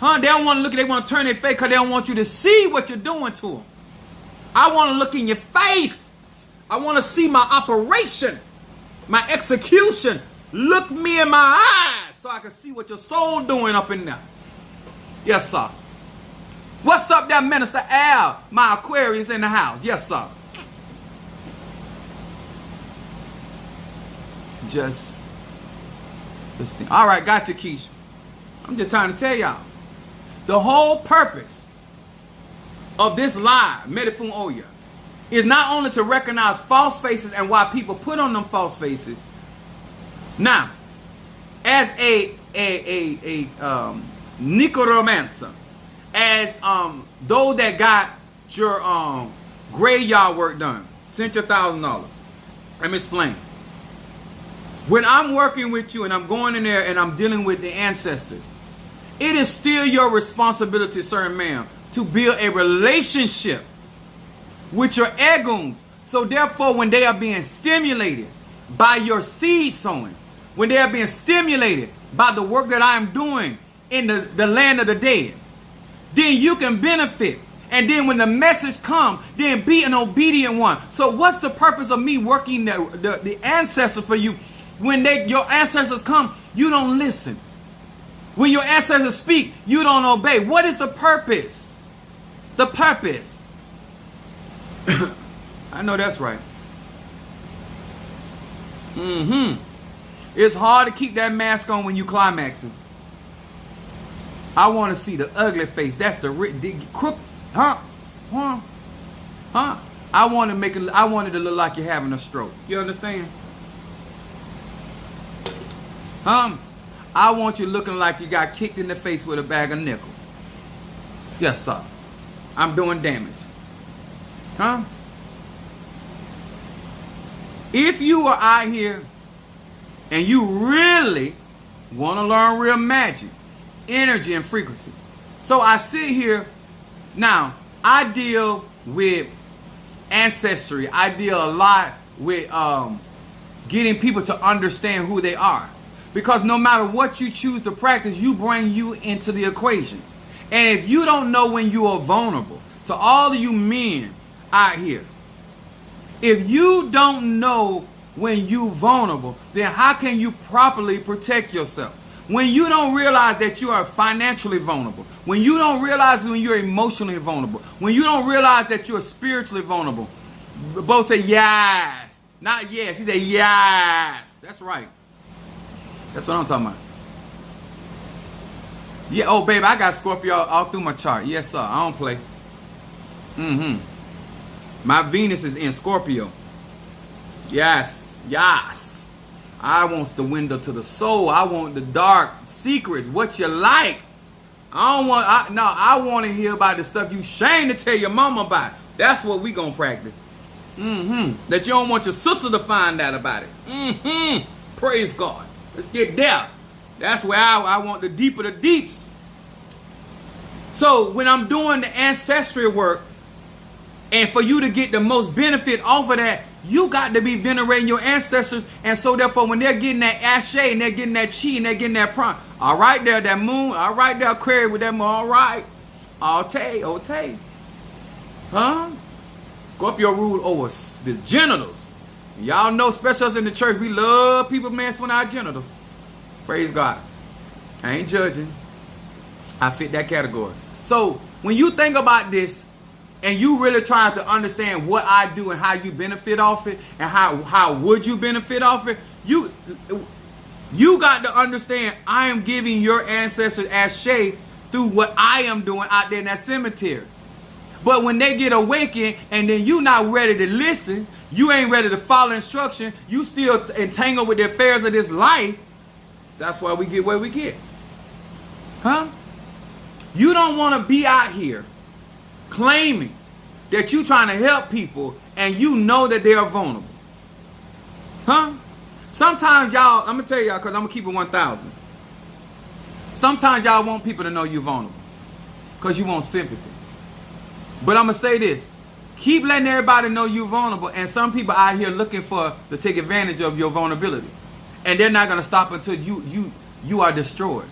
Huh? They don't want to look at, they want to turn their face because they don't want you to see what you're doing to them. I want to look in your face. I want to see my operation, my execution. Look me in my eyes so I can see what your soul doing up in there. Yes, sir. What's up there, Minister Al? My Aquarius in the house. Yes, sir. Just think. All right, got you, Keisha. I'm just trying to tell y'all. The whole purpose of this live, Medifun Oya, is not only to recognize false faces and why people put on them false faces. Now, as a necromancer, as those that got your graveyard work done, sent your $1,000. Let me explain. When I'm working with you and I'm going in there and I'm dealing with the ancestors, it is still your responsibility, sir and ma'am, to build a relationship with your egoons. So therefore, when they are being stimulated by your seed sowing, when they are being stimulated by the work that I am doing in the land of the dead, then you can benefit. And then when the message comes, then be an obedient one. So what's the purpose of me working the ancestors for you? When your ancestors come, you don't listen. When your ancestors speak, you don't obey. What is the purpose? The purpose. I know that's right. It's hard to keep that mask on when you climaxing. I want to see the ugly face. That's the crook. Huh? I want to make it. I want it to look like you're having a stroke. You understand? I want you looking like you got kicked in the face with a bag of nickels. Yes, sir. I'm doing damage. If you are out here and you really want to learn real magic, energy, and frequency. So I sit here. Now, I deal with ancestry. I deal a lot with getting people to understand who they are. Because no matter what you choose to practice, you bring you into the equation. And if you don't know when you are vulnerable, to all of you men out here, if you don't know when you vulnerable, then how can you properly protect yourself? When you don't realize that you are financially vulnerable, when you don't realize when you're emotionally vulnerable, when you don't realize that you're spiritually vulnerable, both say yes, not yes. He said yes. That's right. That's what I'm talking about. Yeah, oh baby, I got Scorpio all through my chart. Yes, sir. I don't play. My Venus is in Scorpio. Yes, yes. I want the window to the soul. I want the dark secrets, what you like. I want to hear about the stuff you ashamed to tell your mama about. That's what we gonna practice. That you don't want your sister to find out about it. Praise God. Let's get there. That's where I want the deeper the deeps. So when I'm doing the ancestral work, and for you to get the most benefit off of that, you got to be venerating your ancestors. And so therefore, when they're getting that ashe and they're getting that chi and they're getting that prime, all right there, that moon, all right there, Aquarius with that moon, all right. Ote. Huh? Scorpio rule over the genitals. Y'all know, especially us in the church, we love people messing with our genitals. Praise God. I ain't judging. I fit that category. So when you think about this and you really trying to understand what I do and how you benefit off it and how would you benefit off it, you got to understand I am giving your ancestors ashe through what I am doing out there in that cemetery. But when they get awakened and then you not ready to listen, you ain't ready to follow instruction, you still entangled with the affairs of this life, that's why we get where we get. Huh? You don't want to be out here claiming that you trying to help people and you know that they are vulnerable. Huh? Sometimes y'all, I'm going to tell y'all because I'm going to keep it 1,000. Sometimes y'all want people to know you're vulnerable because you want sympathy. But I'm going to say this. Keep letting everybody know you're vulnerable. And some people out here looking to take advantage of your vulnerability. And they're not going to stop until you are destroyed.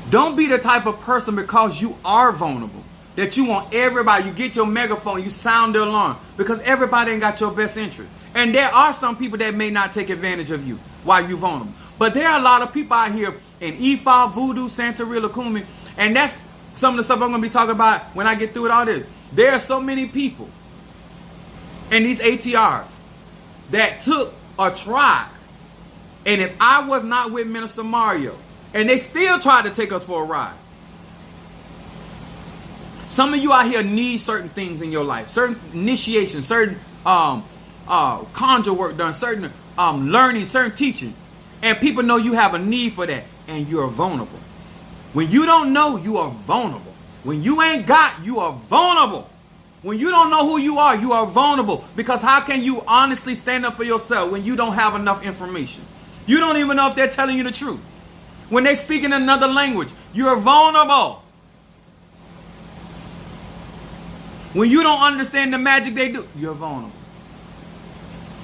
Don't be the type of person because you are vulnerable that you want everybody, you get your megaphone, you sound the alarm because everybody ain't got your best interest. And there are some people that may not take advantage of you while you're vulnerable. But there are a lot of people out here in Ifa, Voodoo, Santeria, Kumi, and that's some of the stuff I'm going to be talking about when I get through with all this. There are so many people in these ATRs that took or tried. And if I was not with Minister Mario, and they still tried to take us for a ride. Some of you out here need certain things in your life, certain initiation, certain conjure work done, certain learning, certain teaching. And people know you have a need for that, and you're vulnerable. When you don't know, you are vulnerable. When you ain't got, you are vulnerable. When you don't know who you are vulnerable. Because how can you honestly stand up for yourself when you don't have enough information? You don't even know if they're telling you the truth. When they speak in another language, you're vulnerable. When you don't understand the magic they do, you're vulnerable.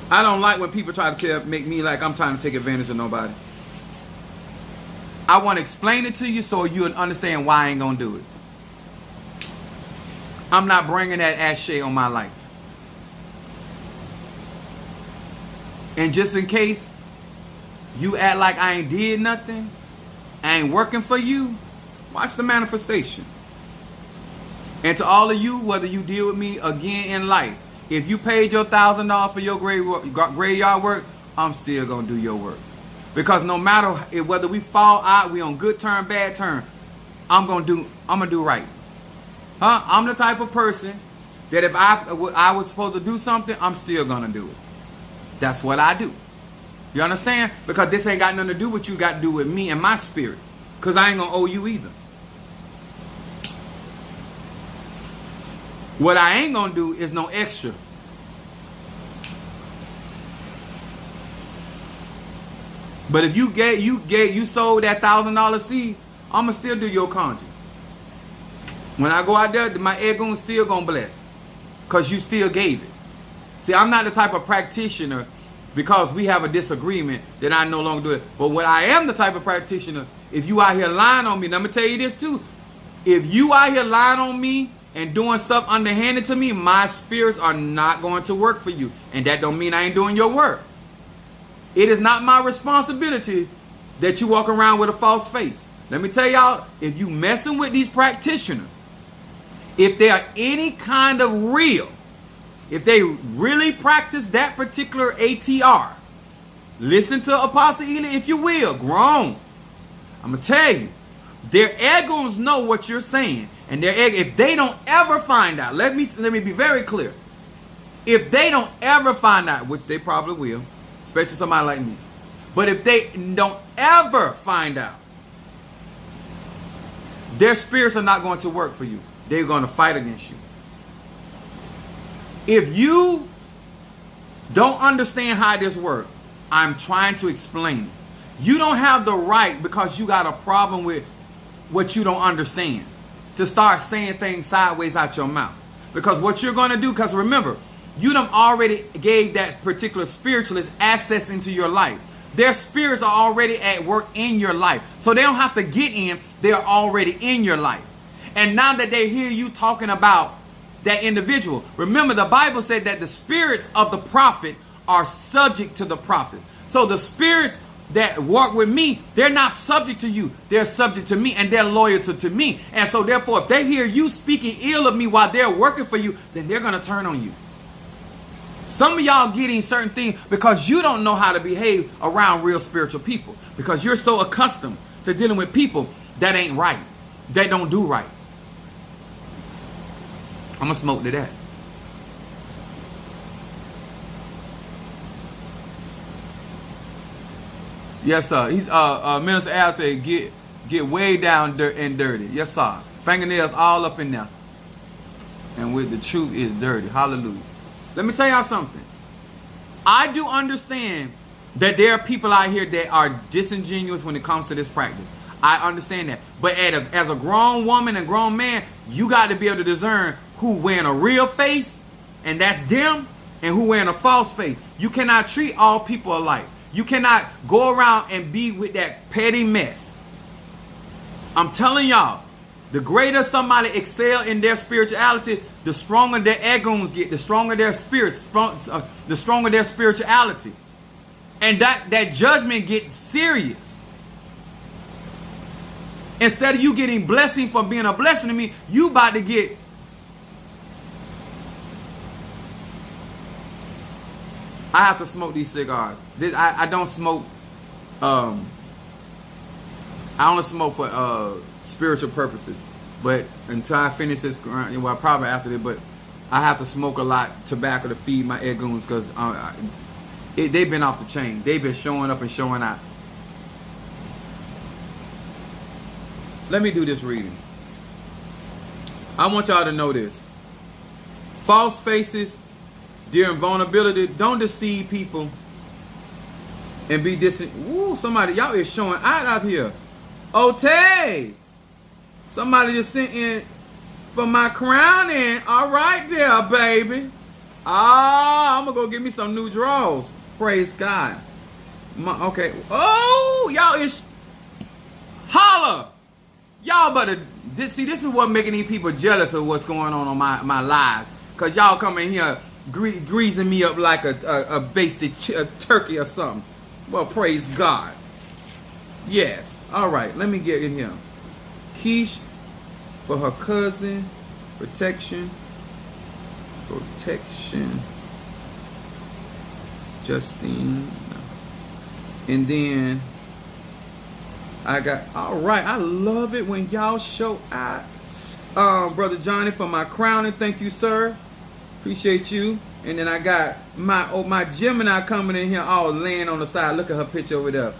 I don't like when people try to make me like I'm trying to take advantage of nobody. I want to explain it to you so you'll understand why I ain't going to do it. I'm not bringing that ashe on my life. And just in case you act like I ain't did nothing, I ain't working for you, watch the manifestation. And to all of you, whether you deal with me again in life, if you paid your $1,000 for your graveyard work, I'm still going to do your work. Because no matter whether we fall out, we on good turn, bad turn, I'm going to do right. I'm the type of person that if I was supposed to do something, I'm still going to do it. That's what I do. You understand? Because this ain't got nothing to do with you, got to do with me and my spirits. Because I ain't going to owe you either. What I ain't going to do is no extra. But if you sold that $1,000 seed, I'm going to still do your conjure. When I go out there, my ego's still going to bless. Because you still gave it. See, I'm not the type of practitioner because we have a disagreement that I no longer do it. But what I am the type of practitioner, if you out here lying on me, and I'm going to tell you this too. If you out here lying on me and doing stuff underhanded to me, my spirits are not going to work for you. And that don't mean I ain't doing your work. It is not my responsibility that you walk around with a false face. Let me tell y'all, if you messing with these practitioners, if they are any kind of real, if they really practice that particular ATR, listen to Apostle Ely if you will, grown. I'm going to tell you, their egos know what you're saying. And if they don't ever find out, let me be very clear. If they don't ever find out, which they probably will, especially somebody like me. But if they don't ever find out, their spirits are not going to work for you. They're going to fight against you. If you don't understand how this works, I'm trying to explain it. You don't have the right, because you got a problem with what you don't understand, to start saying things sideways out your mouth. Because what you're going to do, because remember, you done already gave that particular spiritualist access into your life. Their spirits are already at work in your life. So they don't have to get in. They're already in your life. And now that they hear you talking about that individual, remember the Bible said that the spirits of the prophet are subject to the prophet. So the spirits that work with me, they're not subject to you. They're subject to me, and they're loyal to me. And so therefore, if they hear you speaking ill of me while they're working for you, then they're going to turn on you. Some of y'all getting certain things because you don't know how to behave around real spiritual people. Because you're so accustomed to dealing with people that ain't right. That don't do right. I'm going to smoke to that. Yes, sir. He's Minister Al said get way down and dirty. Yes, sir. Fingernails all up in there. And with the truth is dirty. Hallelujah. Let me tell y'all something. I do understand that there are people out here that are disingenuous when it comes to this practice. I understand that. But as a grown woman and grown man, you got to be able to discern who wearing a real face, and that's them, and who wearing a false face. You cannot treat all people alike. You cannot go around and be with that petty mess. I'm telling y'all, the greater somebody excel in their spirituality, the stronger their egos get, the stronger their spirits, the stronger their spirituality. And that judgment gets serious. Instead of you getting blessing from being a blessing to me, you about to get. I have to smoke these cigars. I don't smoke. I only smoke for spiritual purposes. But until I finish this, well, probably after this, but I have to smoke a lot tobacco to feed my egos because they've been off the chain. They've been showing up and showing out. Let me do this reading. I want y'all to know this. False faces during vulnerability. Don't deceive people and be Ooh, somebody, y'all is showing out here. Otay. Somebody just sent in for my crowning. All right there, baby. I'm going to go get me some new draws. Praise God. Okay. Oh, y'all is. Holla. Y'all better. See, this is what making these people jealous of what's going on my lives. Because y'all come in here greasing me up like a basted turkey or something. Well, praise God. Yes. All right. Let me get in here. Keish for her cousin. Protection. Justine. And then I got, all right, I love it when y'all show out. Brother Johnny for my crowning. Thank you, sir. Appreciate you. And then I got my Gemini coming in here all laying on the side. Look at her picture over there.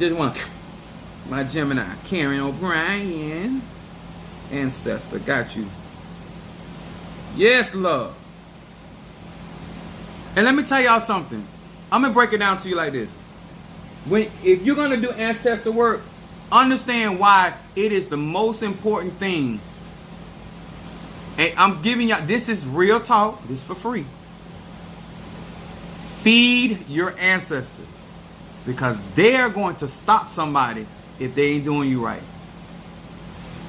Just one. My Gemini. Karen O'Brien. Ancestor. Got you. Yes, love. And let me tell y'all something. I'm going to break it down to you like this. If you're going to do ancestor work, understand why it is the most important thing. And I'm giving y'all, this is real talk. This is for free. Feed your ancestors. Because they're going to stop somebody if they ain't doing you right.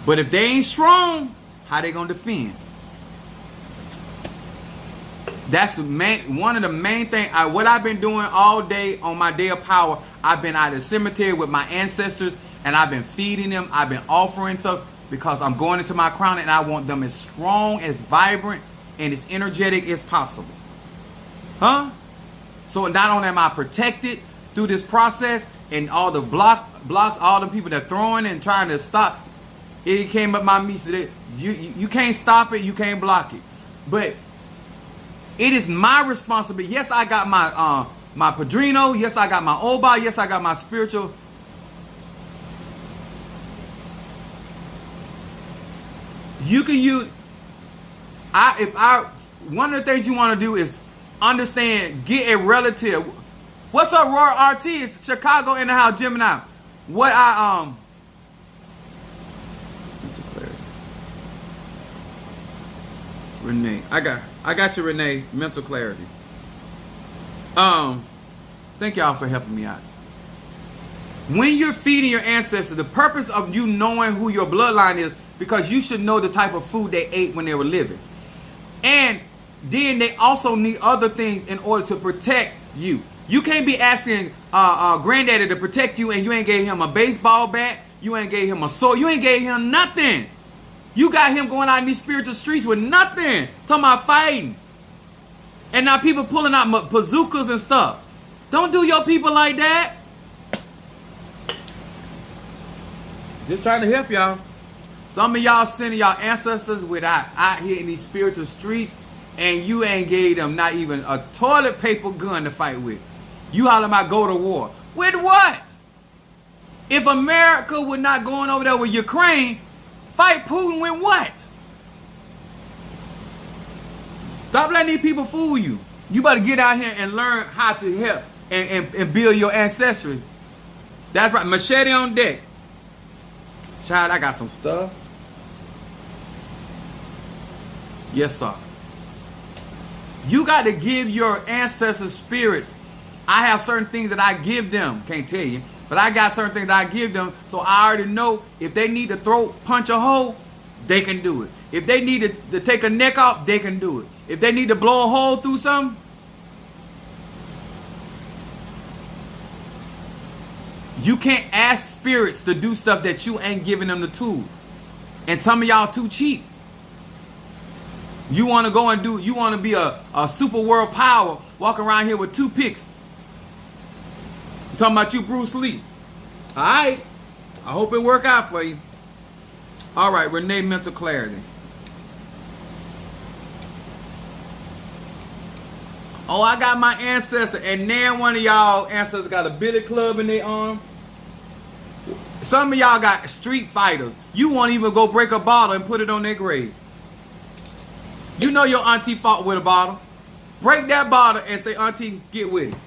But if they ain't strong, how they going to defend? That's one of the main things. What I've been doing all day on my day of power, I've been out of the cemetery with my ancestors, and I've been feeding them. I've been offering stuff because I'm going into my crown, and I want them as strong, as vibrant, and as energetic as possible. Huh? So not only am I protected through this process, and all the blocks, all the people that are throwing and trying to stop, it came up my me. So you can't stop it, you can't block it. But it is my responsibility. Yes, I got my Padrino. Yes, I got my Oba. Yes, I got my spiritual. You can use. One of the things you want to do is understand. Get a relative. What's up, Roy RT? It's Chicago in the house, Gemini. What Renee, I got you, Renee. Mental clarity. Thank y'all for helping me out. When you're feeding your ancestors, the purpose of you knowing who your bloodline is, because you should know the type of food they ate when they were living. And then they also need other things in order to protect you. You can't be asking granddaddy to protect you and you ain't gave him a baseball bat, you ain't gave him a sword, you ain't gave him nothing. You got him going out in these spiritual streets with nothing. Talking about fighting. And now people pulling out bazookas and stuff. Don't do your people like that. Just trying to help y'all. Some of y'all sending y'all ancestors out here in these spiritual streets, and you ain't gave them not even a toilet paper gun to fight with. You hollering about go to war. With what? If America would not going over there with Ukraine, fight Putin with what? Stop letting these people fool you. You better get out here and learn how to help and build your ancestry. That's right. Machete on deck. Child, I got some stuff. Yes, sir. You got to give your ancestors spirits. I have certain things that I give them. Can't tell you. But I got certain things that I give them, so I already know if they need to punch a hole, they can do it. If they need to take a neck off, they can do it. If they need to blow a hole through something, you can't ask spirits to do stuff that you ain't giving them the tool. And some of y'all too cheap. You want to go and you want to be a super world power, walking around here with 2 picks. I'm talking about you, Bruce Lee. All right. I hope it work out for you. All right, Renee, mental clarity. Oh, I got my ancestor, and then one of y'all ancestors got a billy club in their arm. Some of y'all got street fighters. You won't even go break a bottle and put it on their grave. You know your auntie fought with a bottle. Break that bottle and say, auntie, get with it.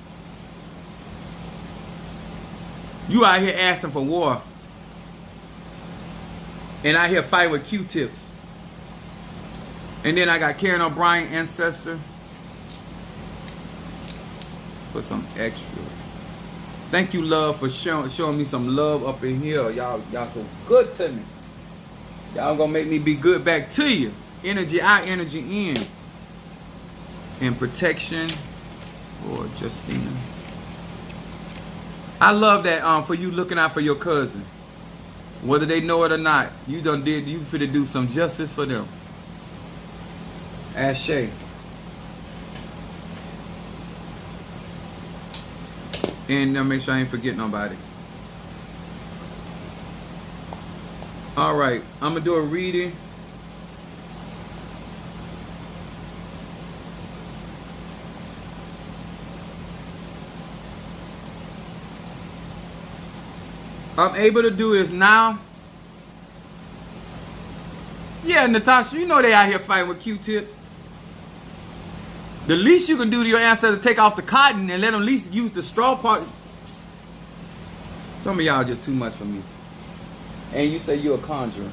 You out here asking for war. And I here fight with Q-tips. And then I got Karen O'Brien, ancestor. Put some extra. Thank you, love, for showing me some love up in here. Y'all so good to me. Y'all gonna make me be good back to you. Energy out, energy in. And protection for Justina. I love that for you looking out for your cousin. Whether they know it or not, you finna do some justice for them. Ashe. And make sure I ain't forget nobody. All right, I'm gonna do a reading. I'm able to do this now. Yeah, Natasha, you know they out here fighting with Q-tips. The least you can do to your ancestors is take off the cotton and let them at least use the straw part. Some of y'all just too much for me. And you say you're a conjurer.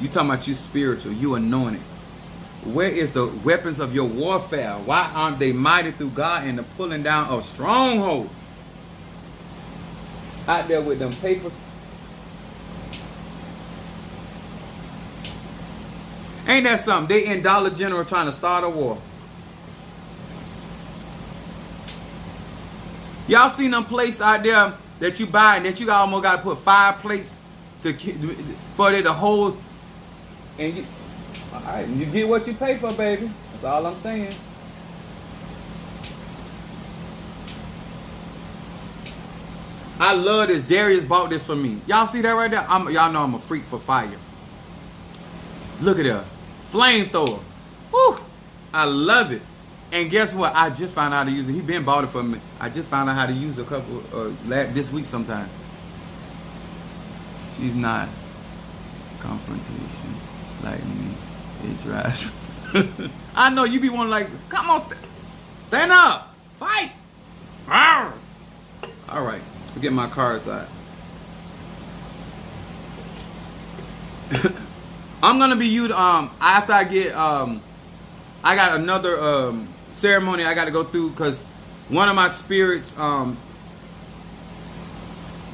You talking about you spiritual, you anointed. Where is the weapons of your warfare? Why aren't they mighty through God and the pulling down of strongholds? Out there with them papers. Ain't that something? They in Dollar General trying to start a war. Y'all seen them plates out there that you buy and that you almost got to put 5 plates for it to hold. And you, all right, you get what you pay for, baby. That's all I'm saying. I love this. Darius bought this for me. Y'all see that right there? Y'all know I'm a freak for fire. Look at that. Flamethrower. Woo! I love it. And guess what? I just found out how to use it. He been bought it for me. I just found out how to use it a couple this week sometime. She's not confrontation like me. It drives. I know you be wanting like, come on, stand up, fight. Arr! All right. Get my cards out. I'm gonna be you. After I get I got another ceremony I got to go through because one of my spirits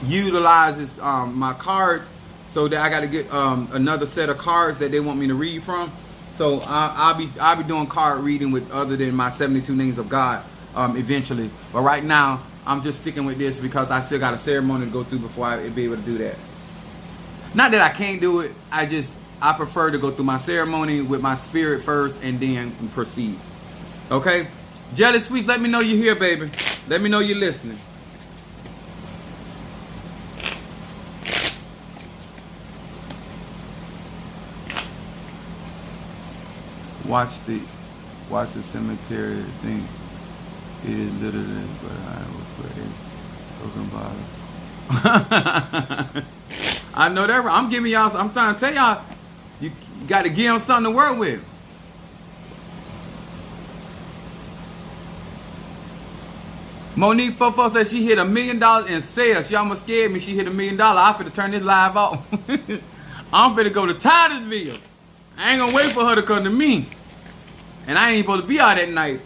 utilizes my cards, so that I got to get another set of cards that they want me to read from. So I'll be doing card reading with other than my 72 names of God eventually. But right now, I'm just sticking with this because I still got a ceremony to go through before I be able to do that. Not that I can't do it. I prefer to go through my ceremony with my spirit first and then proceed. Okay? Jelly Sweets, let me know you're here, baby. Let me know you're listening. Watch the cemetery thing. It is literally, but I will put it broken bottle. I know that. I'm giving y'all. I'm trying to tell y'all. You got to give them something to work with. Monique Fofo said she hit $1 million in sales. She almost scared me. She hit $1 million. I'm finna turn this live off. I'm finna go to Titusville. I ain't gonna wait for her to come to me. And I ain't supposed to be out that night.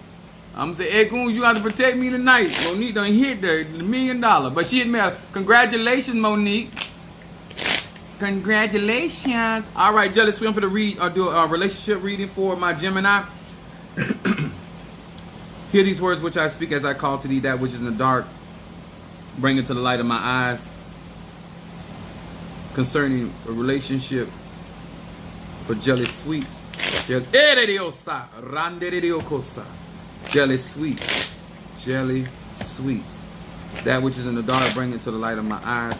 I'm saying, hey, Goons, you have to protect me tonight. Monique done hit the $1 million. But she admitted, congratulations, Monique. Congratulations. All right, Jelly Sweet, I'm for the read or do a relationship reading for my Gemini. Hear these words which I speak as I call to thee that which is in the dark. Bring it to the light of my eyes. Concerning a relationship for Jelly Sweets. Jelly Sweets. Jelly Sweets. That which is in the dark, bring it to the light of my eyes.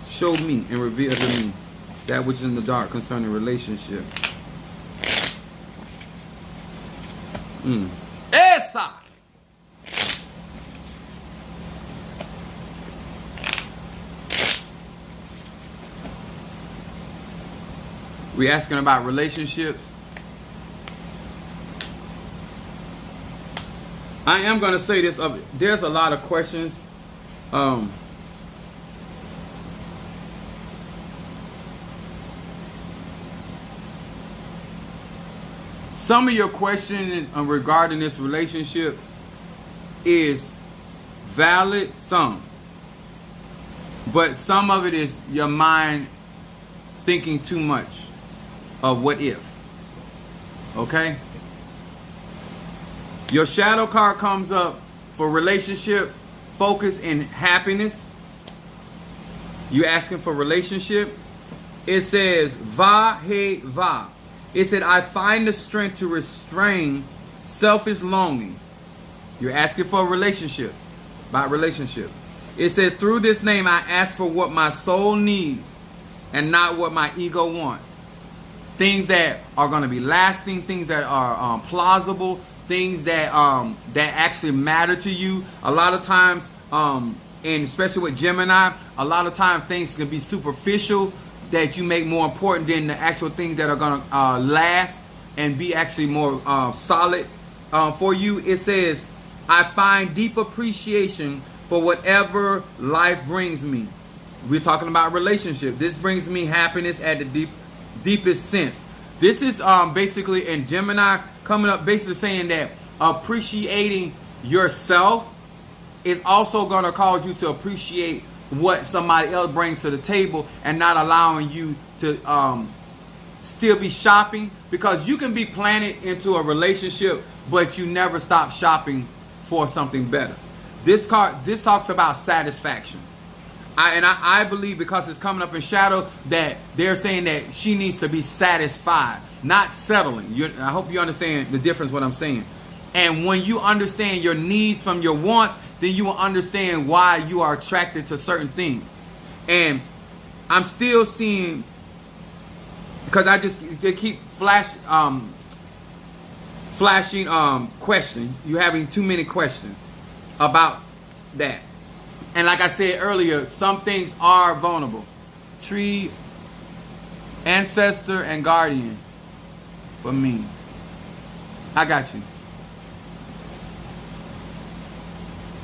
Show me and reveal to me that which is in the dark concerning relationship. Esa! We asking about relationships. I am going to say this. There's a lot of questions. Some of your questions regarding this relationship is valid, but some of it is your mind thinking too much of what if. Okay? Your shadow card comes up for relationship, focus, and happiness. You asking for relationship. It says va he va. It said, I find the strength to restrain selfish longing. You're asking for a relationship. About relationship. It says, through this name I ask for what my soul needs and not what my ego wants. Things that are going to be lasting, things that are plausible, things that that actually matter to you. A lot of times, and especially with Gemini, a lot of times things can be superficial that you make more important than the actual things that are going to last and be actually more solid for you. It says, I find deep appreciation for whatever life brings me. We're talking about relationship. This brings me happiness at the deepest sense. This is basically in Gemini coming up basically saying that appreciating yourself is also going to cause you to appreciate what somebody else brings to the table and not allowing you to still be shopping, because you can be planted into a relationship but you never stop shopping for something better. This talks about satisfaction. I believe, because it's coming up in shadow, that they're saying that she needs to be satisfied, not settling. I hope you understand the difference what I'm saying. And when you understand your needs from your wants, then you will understand why you are attracted to certain things. And I'm still seeing, because they keep flashing questions. You're having too many questions about that. And like I said earlier, some things are vulnerable. Tree, ancestor, and guardian for me. I got you.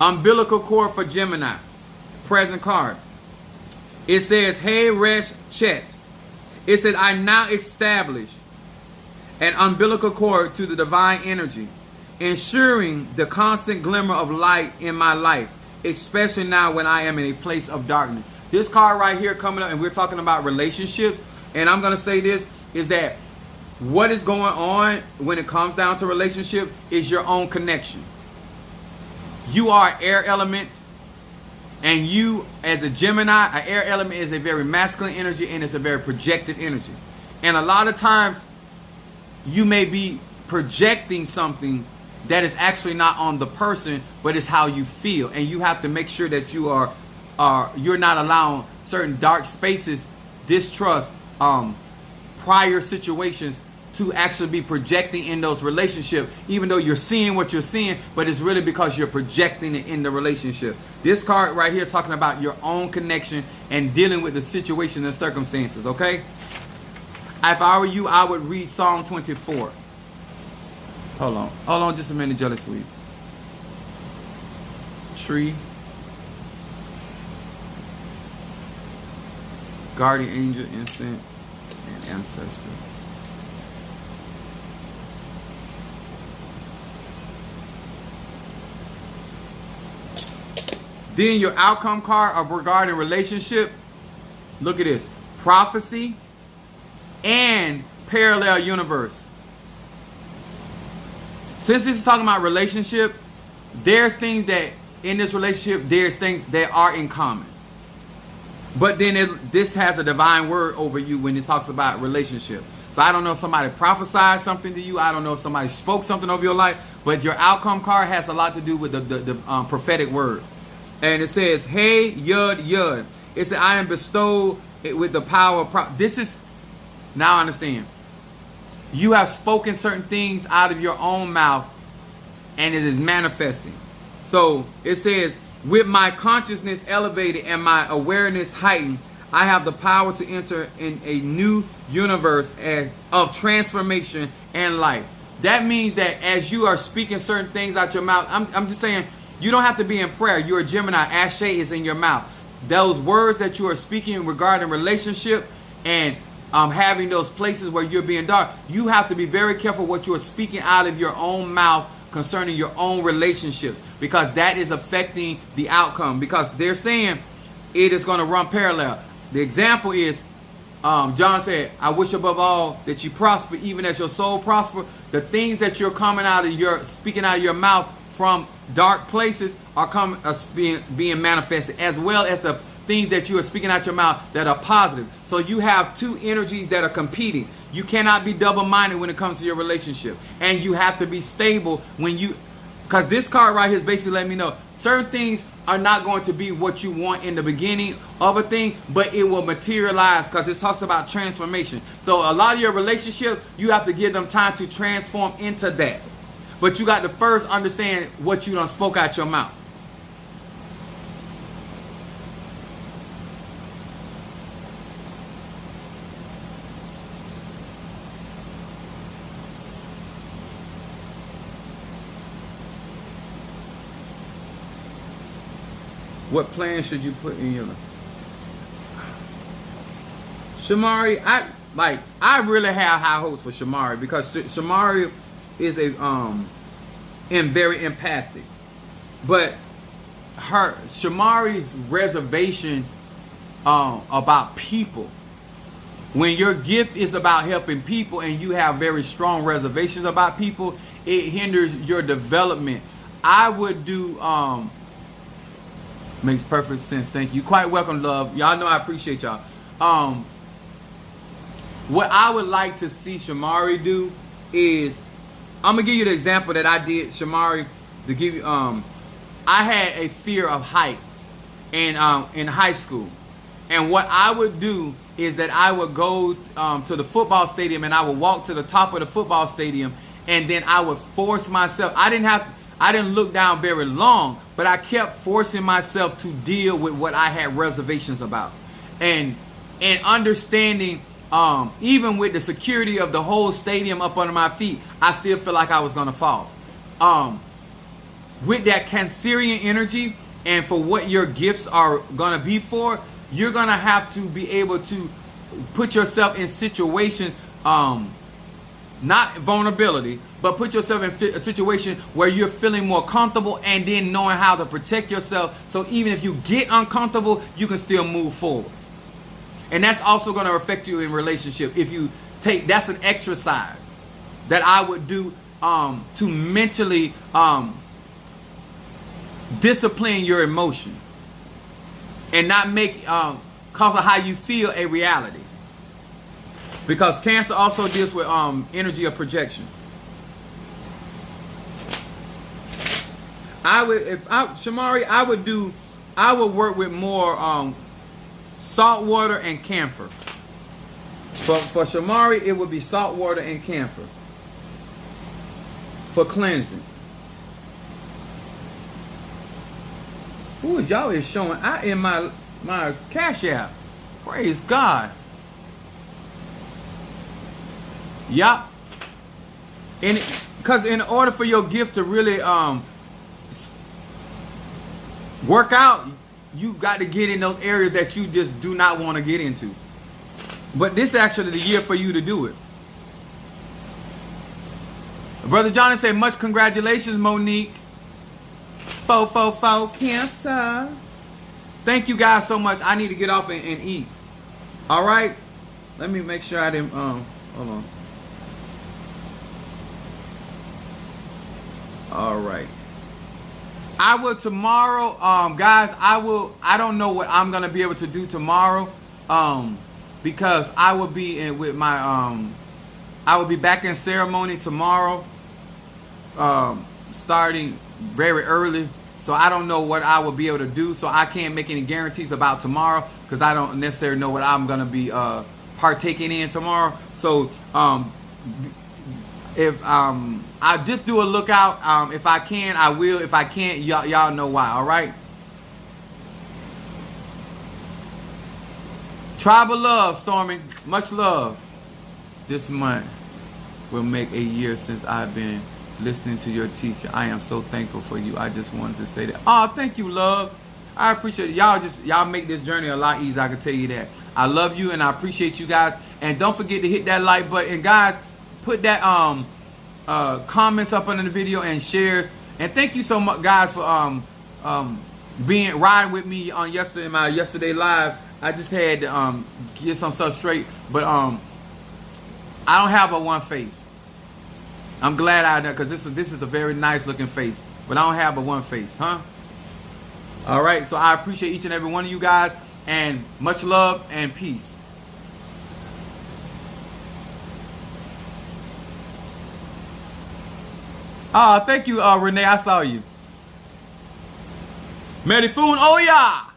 Umbilical cord for Gemini. Present card. It says, Hey Resh Chet. It says, I now establish an umbilical cord to the divine energy, ensuring the constant glimmer of light in my life, especially now when I am in a place of darkness. This card right here coming up, and we're talking about relationships, and I'm going to say this, is that what is going on when it comes down to relationship is your own connection. You are air element, and you as a Gemini, an air element is a very masculine energy and it's a very projected energy. And a lot of times you may be projecting something that is actually not on the person, but it's how you feel. And you have to make sure that you're not allowing certain dark spaces, distrust, prior situations to actually be projecting in those relationships, even though you're seeing what you're seeing, but it's really because you're projecting it in the relationship. This card right here is talking about your own connection and dealing with the situation and circumstances, okay? If I were you, I would read Psalm 24. Hold on just a minute, Jelly Sweets. Tree. Guardian angel, instant, and ancestor. Then your outcome card of regarding relationship. Look at this. Prophecy and parallel universe. Since this is talking about relationship, there's things that in this relationship, there's things that are in common. But then this has a divine word over you when it talks about relationship. So I don't know if somebody prophesied something to you. I don't know if somebody spoke something over your life. But your outcome card has a lot to do with the prophetic word. And it says, hey, yud, yud. It said, I am bestowed with the power of this is, now I understand. You have spoken certain things out of your own mouth, and it is manifesting. So it says, with my consciousness elevated and my awareness heightened, I have the power to enter in a new universe of transformation and life. That means that as you are speaking certain things out your mouth, I'm just saying, you don't have to be in prayer. You're a Gemini. Ashe is in your mouth. Those words that you are speaking regarding relationship and having those places where you're being dark, you have to be very careful what you are speaking out of your own mouth concerning your own relationships, because that is affecting the outcome, because they're saying it is going to run parallel. The example is, John said, I wish above all that you prosper even as your soul prosper. The things that you're coming out of speaking out of your mouth from dark places are being manifested, as well as the things that you are speaking out your mouth that are positive. So you have two energies that are competing. You cannot be double-minded when it comes to your relationship. And you have to be stable because this card right here is basically letting me know certain things are not going to be what you want in the beginning of a thing, but it will materialize because it talks about transformation. So a lot of your relationships, you have to give them time to transform into that. But you got to first understand what you done spoke out your mouth. What plan should you put in your life? Shamari, I really have high hopes for Shamari, because Shamari is and very empathic. But Shamari's reservation about people, when your gift is about helping people and you have very strong reservations about people, it hinders your development. I would do makes perfect sense. Thank you. Quite welcome, love. Y'all know I appreciate y'all. What I would like to see Shamari do is, I'm gonna give you the example that I did, Shamari, to give you. I had a fear of heights in high school, and what I would do is that I would go to the football stadium and I would walk to the top of the football stadium, and then I would force myself. I didn't look down very long, but I kept forcing myself to deal with what I had reservations about, and understanding. Even with the security of the whole stadium up under my feet, I still feel like I was going to fall. With that Cancerian energy, and for what your gifts are going to be for, you're going to have to be able to put yourself in situations, not vulnerability, but put yourself in a situation where you're feeling more comfortable, and then knowing how to protect yourself. So even if you get uncomfortable, you can still move forward. And that's also going to affect you in relationship. If you that's an exercise that I would do to mentally discipline your emotion and not make cause of how you feel a reality. Because Cancer also deals with energy of projection. Shamari, I would work with more salt water and camphor. For Shamari, it would be salt water and camphor for cleansing. Ooh, y'all is showing out in my Cash App. Praise God. Yup. Because in order for your gift to really work out, you got to get in those areas that you just do not want to get into. But this is actually the year for you to do it. Brother Johnny said, much congratulations, Monique. 444 Cancer. Thank you guys so much. I need to get off and eat. All right. Let me make sure I didn't. Hold on. All right. I will tomorrow, guys. I don't know what I'm gonna be able to do tomorrow, because I will be in with my I will be back in ceremony tomorrow, starting very early. So I don't know what I will be able to do. So I can't make any guarantees about tomorrow because I don't necessarily know what I'm gonna be partaking in tomorrow. So if I just do a lookout. If I can, I will. If I can't, y'all know why. All right. Tribal love, Stormy. Much love. This month will make a year since I've been listening to your teacher. I am so thankful for you. I just wanted to say that. Oh, thank you, love. I appreciate it. Y'all make this journey a lot easier. I can tell you that. I love you and I appreciate you guys. And don't forget to hit that like button. And guys, put that comments up under the video and shares. And thank you so much, guys, for riding with me on my yesterday live. I just had to get some stuff straight, but I don't have a one face. I'm glad I know, because this is a very nice looking face, but I don't have a one face, huh? All right, so I appreciate each and every one of you guys, and much love and peace. Thank you, Renee. I saw you. Merifun Oya.